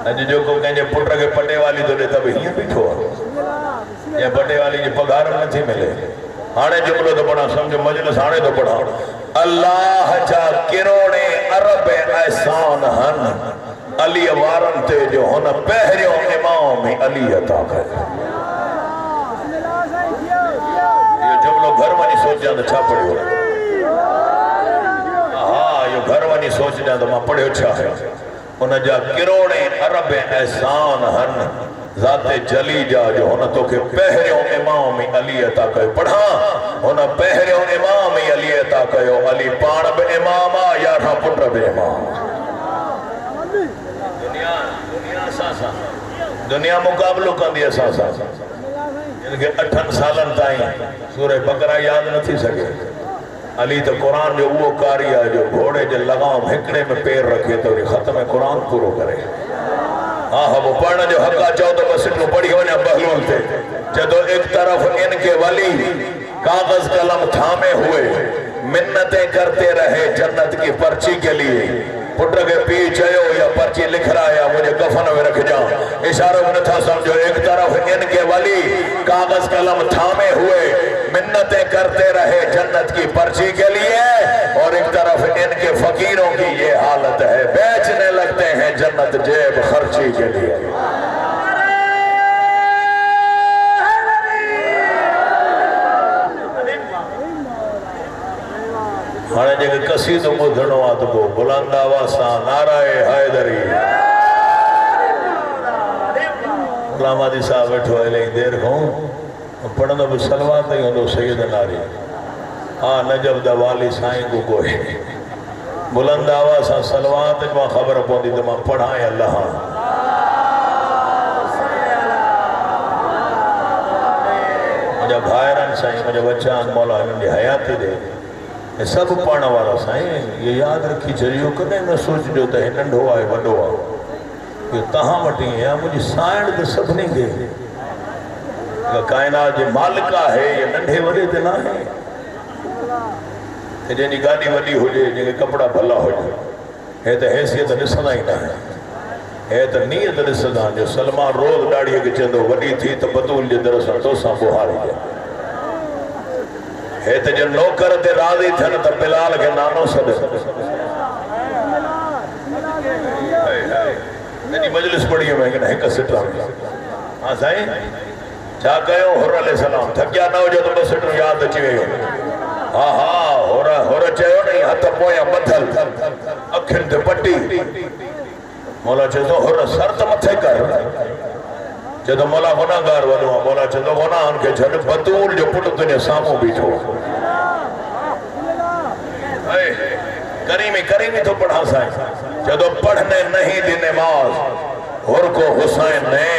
अॼु जो को कंहिंजे पुट खे पटेवाली थो ॾे त बि हीअं बीठो आहे या पटेवाली जी पघार नथी मिले हाणे जुमिलो थो पढ़ां सम्झो मजलिस हाणे थो पढ़ां अल्लाह जा किरोड़े अरब एहसान हन अली वारन ते जो हुन पहिरियों इमाम अली अता कयो। ये जुमलो घर वञी सोचा तो छा पढ़ियो? हाँ यो घर वञी सोचजा तो मां पढ़ियो छा है। उन जा किरोड़े अरब एहसान हन ज़ाते जली जा जो हुन तोखे पहिरियों इमाम अली अता कयो। पढ़ा हुन पहिरियों इमाम अली अता कयो। अली पाण बि इमाम आ, 11 पुट बि इमाम। दुनिया मुकाबलो कंदी असां सां। इनके 8 सालन ताईं सूरह बकरा याद न थी सके। अली तो कुरान जो वो कारी है जो घोड़े जो लगाम हिकड़े में पैर रखे तो खत्म कुरान पूरो करे। हाँ हाँ वो पढ़ने जो हक़ चो तो बस इनको पढ़ी वञा बहलूल थे। जदों एक तरफ इनके वली कागज कलम थामे हुए मिन्नतें करते रहे जन्नत की पर्ची के लिए। पुट के पी चयो या पर्ची लिख रहा है मुझे कफन में रख जा। इशारों में था समझो। एक तरफ इनके वली कागज कलम थामे हुए मिन्नतें करते रहे जन्नत की पर्ची के लिए और एक तरफ इनके फकीरों की ये हालत है बेचने लगते हैं जन्नत जेब खर्ची के लिए। हाँ जगह कसीदो ॿुधणो आहे तो बुलंद आवाज़ सां नाराए हैदरी। गुलामादी साहब वेठो है इलाही देर खां पढ़ंदो बि सलवात ही हूंदो सैयद नारी। हाँ नजब दवाली साईं को कोई बुलंद आवाज़ सां सलवात मां ख़बर पवंदी तो मां पढ़ां अल्लाह। मुंहिंजा भाइर आहिनि साईं, मुंहिंजा बच्चा आहिनि, मौला हिननि जी हयाती ॾे। सब पढ़ण वारा साईं ये याद रखी छो कदें न सोचो तो नंढो आहे वॾो आहे। तहां वटि ईअं मुंहिंजी साइण तो सभिनी खे कायनात जे मालिक आहे। ये नंढे वॾे ते न आहे। जंहिंजी गाॾी वॾी हुजे जंहिंखे कपिड़ा भला हुजे हे त हैसियत ॾिसंदा ई न आहे। हे त नियत ॾिसंदा जो सलमान रोज़ ॾाढ़ीअ खे चवंदो वॾी थी त बतूल जे दर सां तोसां बुहारी। हे तो जो नौकर ते राज़ी थियन तो बिलाल के नानो सद मजलिस पढ़ी में एक सिटा। हाँ साईं छा कयो? हुर अलैहिस्सलाम थकिया न हुजो तो बस सिटो याद अची वियो। हाँ हाँ हुर चयो नहीं हथ पोयां बथल अखियुनि ते पट्टी। मौला चए तो हुर सर त मथे कर। जदों मौला गुनाहगार वॾो आहे मौला चए तो गुनाहनि खे छॾ बतूल जो पुट तुंहिंजे साम्हूं बीठो। करीमी करीमी तो पढ़ा साईं। जदों पढ़ने नहीं दी नमाज हुर को हुसैन ने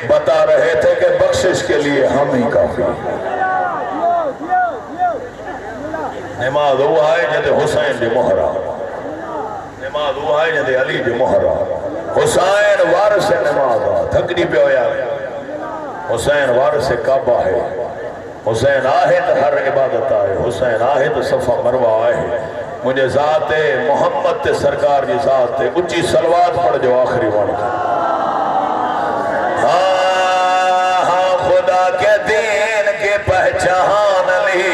बता रहे थे कि बख्शिश के लिए हम ही काफी। नमाज वो है जदे हुसैन जी मोहरा। नमाज वो है जदे अली जी मोहरा। हुसैन वारिस नमाज थकड़ी पियो यार। हुसैन वारिस काबा है। हुसैन आहे तो हर इबादत आहे। हुसैन आहे तो सफ़ा मरवा आहे। मुझे ज़ात मोहम्मद ते सरकार की ज़ात ते उच्ची सलवात पढ़ जो आखिरी वण। हाँ हाँ खुदा के दीन की पहचान ली।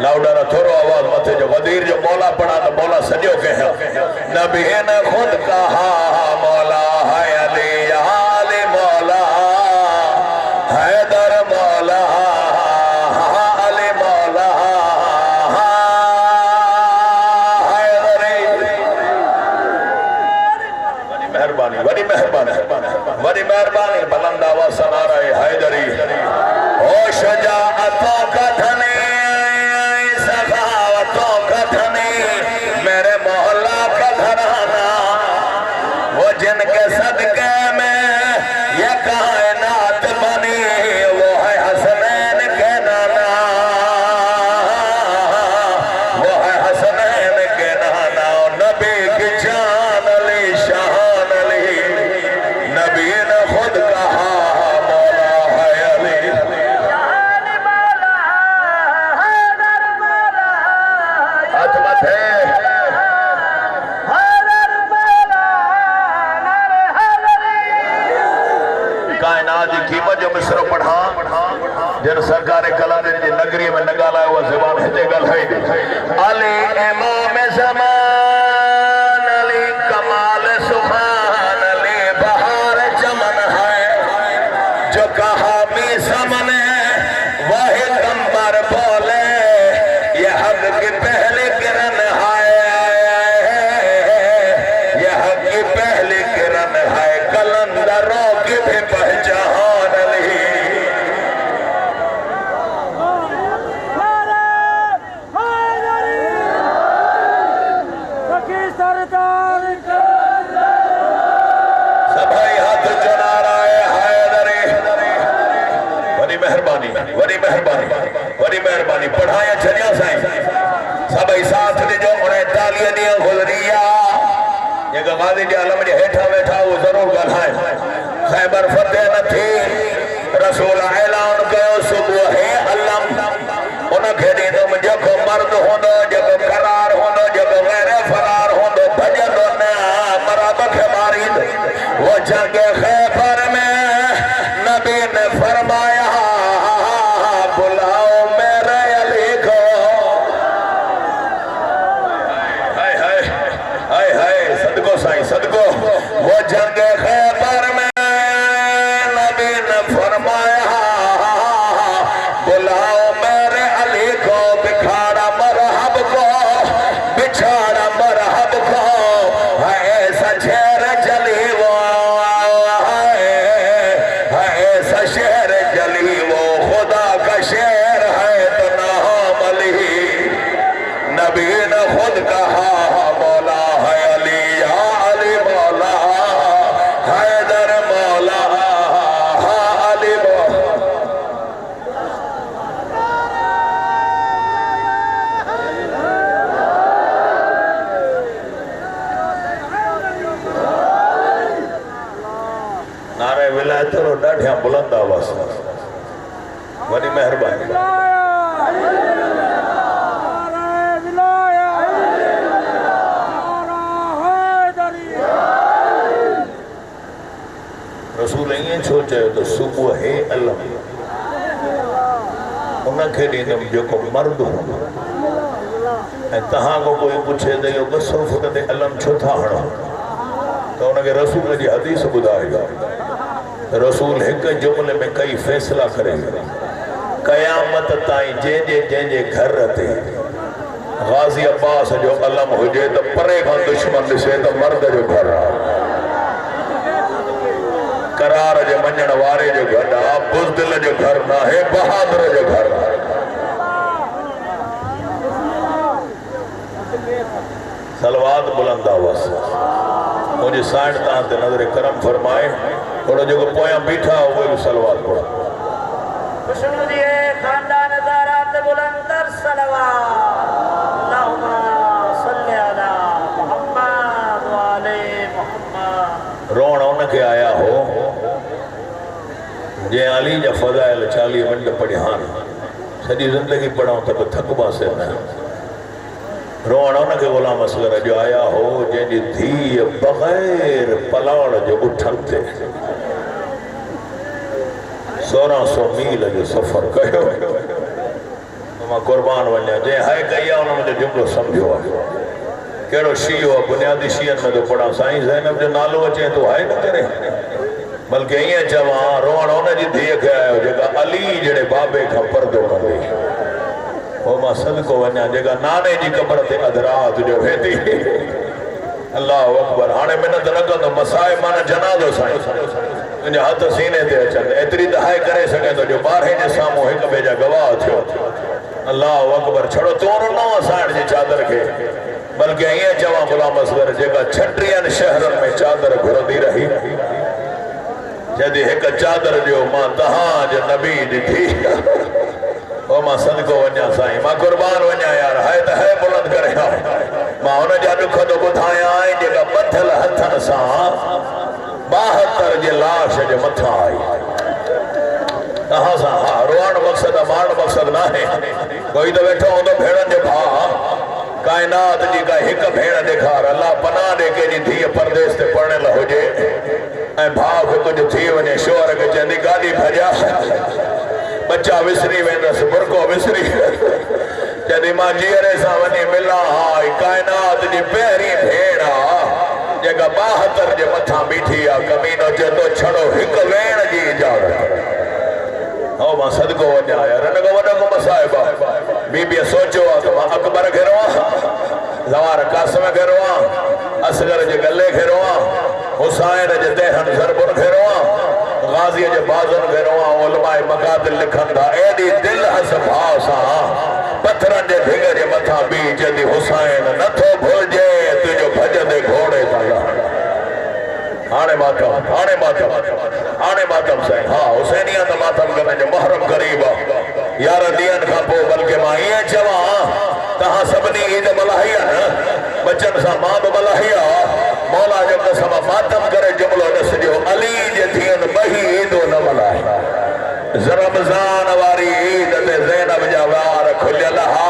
लाउडर थोरो आवाज मथे जो वजीर जो मौला पढ़ा तो मौला सजो कह। नबी ने खुद कहा मौला है अली आले मौला हैदर मौला अली मौला हैदरी। बड़ी मेहरबानी बुलंद आवाज़ से नाराए हैदरी। ओ शुजाअतों का धनी सखावतों का धनी मेरे मोहल्ला का घराना वो जिनके सदके में ये कायनात बनी वो है हसनैन के नाना। वो है हसनैन के नाना। नबी की जान अली शान अली। नबी ने खुद कहा मौला है अली। सारे कलाने जी नगरी में न ॻाल्हायो हुआ ज़बान हिते ॻाल्हाई अली इमाम ज़मान अली कमाल सुभान अली बहार चमन है जो कहा मी समन वही कंबर बोले ये हक की पहली किरण है ये हक की पहली किरण है कलंदरों की भी पहचान ली सभाई हाथ चला रहा है हैदरी वरी मेहरबानी पढ़ाया छड़िया साईं सभई साथ ॾिजो 39 ॾींहं गुज़रिया जेका गाज़ी जे आलम जे हेठा वेठा वो ज़रूर ॻाल्हाए ख़ैबर फतेह न थी रसूल ऐलान कयो सुबुह हे अलम उनखे ॾींदुमि जेको मर्द हूंदो जेको करार हूंदो जेको गैर फरार हूंदो भॼंदो न मराब खे मारींदो वो जंग ख़ैबर में नबी ने फरमाया बुलाओ मेरे अली को हाय हाय हाय हाय सदको साईं सदको वो जंग ख़ैबर में नबी ने फरमाया बुलाओ मेरे अली को बिछाड़ा मरहब को बिछाड़ा मरहब को है ऐसा शेर जली वो है ऐसा शेर जली वो खुदा का शेर है तो नाम अली नबी ने खुद कहा मौला है अली या अली मौला हैदर मौला अली मौला नारे विलायत रो ॾाढियां बुलंद आवाज़ वॾी महिरबानी रसूल ईअं छो चयो त सुबुह हे अलम उनखे ॾींदुमि जेको मर्द हूंदो ऐं तव्हां खां कोई पुछे त इहो 200 फुट ते अलम छो था हणो त उनखे रसूल जी हदीस ॿुधायो रसूल हिक जुमिले में कई फ़ैसिला करे क़यामत ताईं जंहिंजे घर ते गाज़ी अब्बास जो अलम हुजे त परे खां दुश्मन ॾिसे त मर्द जो घर आहे करार जे मञण वारे जो घर आहे बुज़दिल जो घर न आहे बहादुर जो घर आहे सलवात बुलंद आवाज़ मुझे साइड तव्हां ते नज़र करम फरमाए थोड़ा जो पोयां बीठा उहे भी सलवात पढ़ो खुशनू जी खानदान ज़ारात बुलंदर सलवात अल्लाहुम्मा सल्ली अला मुहम्मद व आले मुहम्मद रोण उनके आया हो जे अली जा फज़ाइल 40 मिनट पढ़िया सॼी ज़िंदगी पढ़ूं त थकबासे न रोण उनके गुलाम असगर जो आया हो जंहिंजी धीअ बग़ैर पलाण जो उठण ते 1600 मील जो सफ़र कयो मां कुर्बान वञा जंहिं हाय कई आहे उन जो जुमिलो सम्झो आहे कहिड़ो शीओ आहे बुनियादी शीअनि में तो पढ़ा साईं ज़ैनब जो नालो अचे तो हाय न करे बल्कि ईअं चवां रोअण उनजी धीअ खे आयो जेका अली जहिड़े बाबे खां परदो कंदी वो मां सदको वञा जेका नाने जी क़बर ते अध रात जो वेंदी अल्लाह अकबर हाणे मिनत न कंदो मसाए माना जनाज़ो साईं तुंहिंजा हथ सीने ते अचनि एतिरी दहाई करे सघे थो जो 12 जे साम्हूं हिक ॿिए जा गवाह थियो अल्लाह अकबर छड़ो तोड़ न असाइण जी चादर खे बल्कि ईअं चवां गुलाम असगर जेका 36 शहरनि में चादर घुरंदी रही जॾहिं हिक चादर जो मां तव्हांजे नबी ॾिठी ओ मां सदको वञा साईं मां कुर्बान वञा यार हाय त है बुलंद करे मां हुन जा दुख थो ॿुधायां जेका बथियल हथनि सां 72 जे लाश जे मथां आई तव्हां सां हा रोअण मक़सद आहे मारण मक़सद न आहे कोई त वेठो हूंदो भेणनि जो भाउ काइनात जी का हिक भेण ॾेखार अल्लाह पनाह ॾे कंहिंजी धीअ परदेस ते पढ़ियल हुजे ऐं भाउ खे कुझु थी वञे शोहर खे चवंदी गाॾी भॼा बच्चा विसरी वेंदस जॾहिं मां जीअरे सां वञी मिलां हा काइनात जी पहिरीं भेण जेका 72 जे मथां बीठी आहे कमीनो चए थो छड़ो हिकु वेण जी इजाज़त हो मां सदको वञा यार इन खां वॾो कमु साहिब बीबीअ सोचियो आहे त मां अकबर खे रोवां ज़वार कासिम खे रोवां असगर जे गले खे रोवां हुसैन जे देहन ज़रबुन खे रोवां गाज़ीअ जे बाज़ुन खे रोवां उलमाए मक़ातिल लिखनि था एॾी दिलि हस भाव सां पत्थरनि जे ढिग जे मथां बीह चवंदी हुसैन नथो भुलिजे तुंहिंजो भॼंदे घोड़े तां हाणे मातम साईं हा हुसैनिया त मातम करण जो मुहर्रम क़रीब आहे 11 ॾींहंनि खां पोइ बल्कि मां ईअं चवां तव्हां सभिनी ईद मल्हाई आहे न बचनि सां मां बि मल्हाई आहे मौला जो कसम मातम करे जुमिलो ॾिसजो अली जे धीअनि ॿई ईदो न मल्हाए रमज़ान वारी ईद ते ज़ैनब जा वार खुलियल हा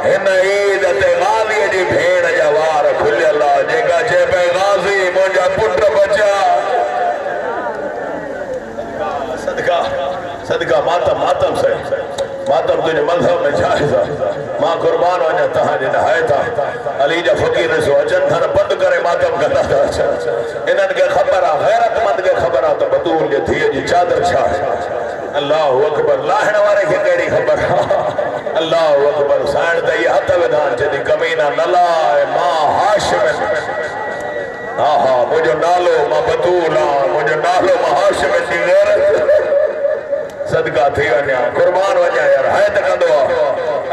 हिन ईद ते गाज़ीअ जी भेण जा वार खुलियल आहे जेका चए पई गाज़ी मुंहिंजा पुट बचा सदका मातम से मातम तुझे मज़हब में जायज़ मां कुर्बान वञा तव्हांजे नहायत अली जा फ़कीर सो अचनि था बंदि करे मातम कंदा था अचनि इन्हनि खे ख़बर आहे गैरतमंद खे ख़बर आहे त बतूल जे धीअ जी चादर छा आहे अल्लाहु अकबर लाहिण वारे खे कहिड़ी ख़बर आहे अल्लाहु अकबर साइण त इहे हथ विधान चवंदी कमीना न लाए मां हाशिम हा हा मुंहिंजो नालो मां बतूल आहियां मुंहिंजो नालो मां हाशिम जी गैरत सदका थी वञा कुर्बान वञा यार हैत कंदो आहे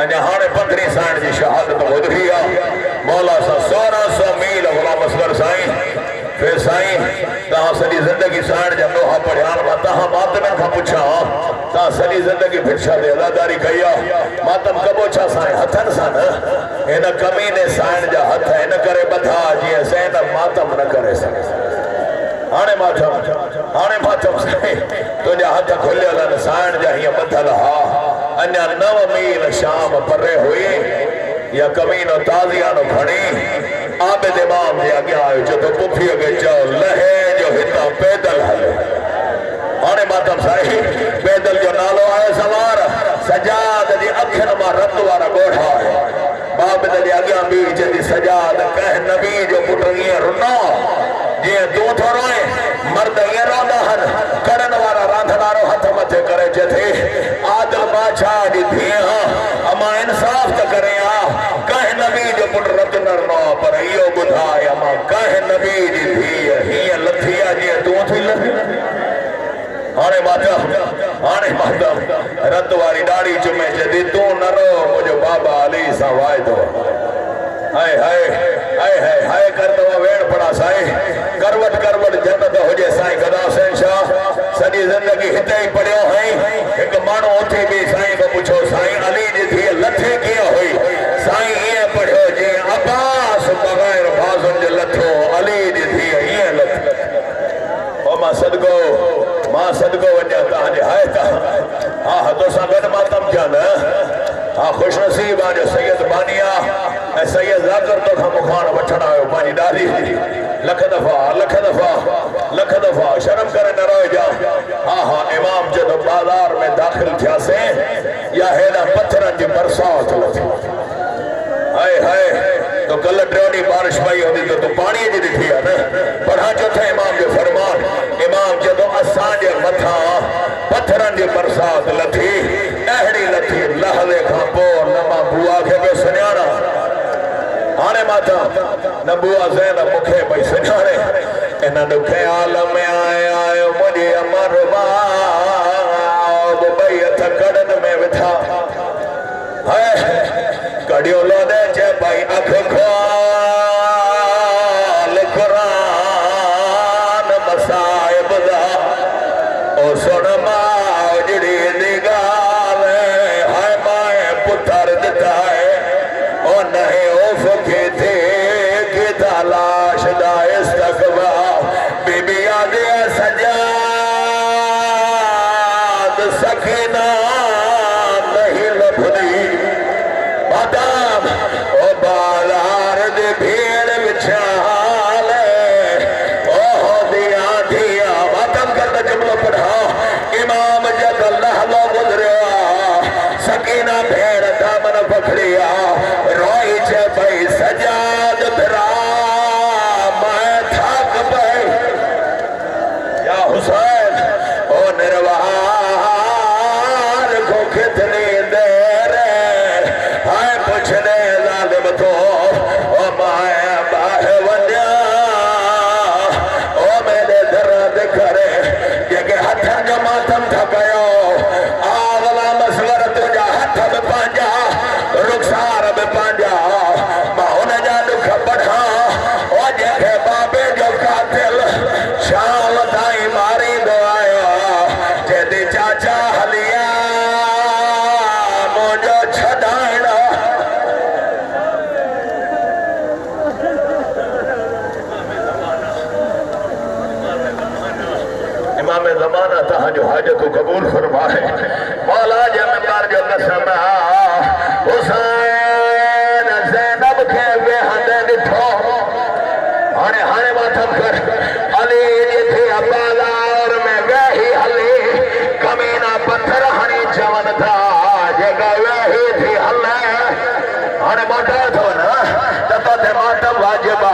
अञा हाणे 15 साइण जी शहादत ॿुधी आहे मौला सां 1600 मील गुलाम असगर साईं फिर साईं तव्हां सॼी ज़िंदगी साइण जा दोहा पढ़िया मां तव्हां मातमनि खां पुछां तव्हां सॼी ज़िंदगी भिक्षा ते अदादारी कई आहे मातम कबो छा साईं हथनि सां न हिन कमीने साइण जा हथ हिन करे ॿधा जीअं ज़ैनब मातम न करे सघे हाणे मातम साईं तुंहिंजा हथ खुलियल आहिनि साइण जा हीअं ॿधल हा अञा 9 मील शाम परे हुई या कमीनो ताज़ियानो खणी आबिद इमाम जे अॻियां आयो चए थो पुफीअ खे चओ लहे जो हितां पैदल हले हाणे मातम साईं पैदल जो नालो आहे सवार सजाद जी अखियुनि मां रत वारा ॻोढ़ा आहे आबिद जे अॻियां बीह चवंदी सजाद कंहिं नबी जो पुटु ईअं रुनो जीअं तूं थो रोए मर्द ईअं रोंदा आहिनि करण वारा रांधणारो हथ मथे करे चए आदिल बादशाह जी धीअ अमां इंसाफ़ त करे कंहिं नबी जो पुटु रत न रुनो पर इहो ॿुधाए अमां कंहिं नबी जी धीअ हीअं लथी आहे जीअं तूं थी लथी हाणे मातम रत वारी ॾाढ़ी चुमे चवंदी तूं न रो मुंहिंजो बाबा अली सां वाइदो हाय हाय हाय हाय हाय कर तो वेड़ पड़ा साईं करवट जन्नत हुजे साईं गदा हुसैन शाह सॼी ज़िंदगी हिते ई पढ़ियो हई हिकु माण्हू उथी बि साईं खां पुछो साईं अली जी धीअ लथे कीअं हुई साईं ईअं पढ़ियो जीअं अब्बास बग़ैर बाज़ुनि जे लथो अली जी धीअ ईअं लथी ओ मां सदको वञा तव्हांजे हाय हा तोसां गॾु मातम थिया न हाँ खुशनसीब आहे जो सैयद बानिया ऐं सैयद ज़ाकिर तोखां मुखाण वठण आयो पंहिंजी ॾाढी लख दफ़ा शर्म करे न रहिजा हाँ इमाम जॾहिं बाज़ार में दाख़िल थियासीं या हेॾा पत्थरनि जी बरसात लथी हाय हाय तो कल टियों बारिश पई हूंदी त तूं पाणीअ जी ॾिठी आहे न पढ़ां चोथे इमाम जो फरमान इमाम जॾहिं असांजे मथां पत्थरनि जी बरसात लथी अहिड़ी लथी लहले खां पोइ न मां बुआ खे पियो सुञाणा हाणे माता न बुआ ज़ैनब मूंखे पई सुञाणे इन ॾुखे आलम में आयो मुंहिंजी अमर ॿई हथ कड़नि में विधा कड़ियो लोॾे चए भई अख खोल क़ुरान मसाइब दा ओ सुण मां जड़ी दी ॻाल्हि हाय माए पुत्र दिता है ओ नहीं उफ के थे कि तलाश दा इस्तकबा बीबी आदे सजाद सकीना नहीं लभदी बादाम ओ बाजार दे भीड़ विछाल ओ दिया दिया बादाम करता जुमलो पढ़ा इमाम जब अल्लाह लो गुजरिया सकीना भेड़ दामन पकड़ी सजाद फिरा मैं थक पे या हुसैन ओ निर्वार को कितनी देर है पूछने जालिम तो ओ माए बाहे वन्या ओ मेरे दर्द करे जेके हथन जो मातम थकयो आगला मसवर तुझा हथ में पांजा रुखसार में पांजा माउन जा दुख बढ़ा ओ जेके बाबे जो कातिल शाल ताई मारी दो आयो जेदी चाचा हलिया मुझो छडाइना इमाम ज़माना तहांजो हाजत कबूल फरमाए मौला जे मिंबर जो कसम हुसैन ज़ैनब के वेहंदे ॾिठो हाणे हाणे माथम कर अली जिथे बाज़ार में वेही हले कमीना पत्थर हणी चवन था जेका वेही थी हले हाणे मोटा थो न त तोते मातम वाजिबा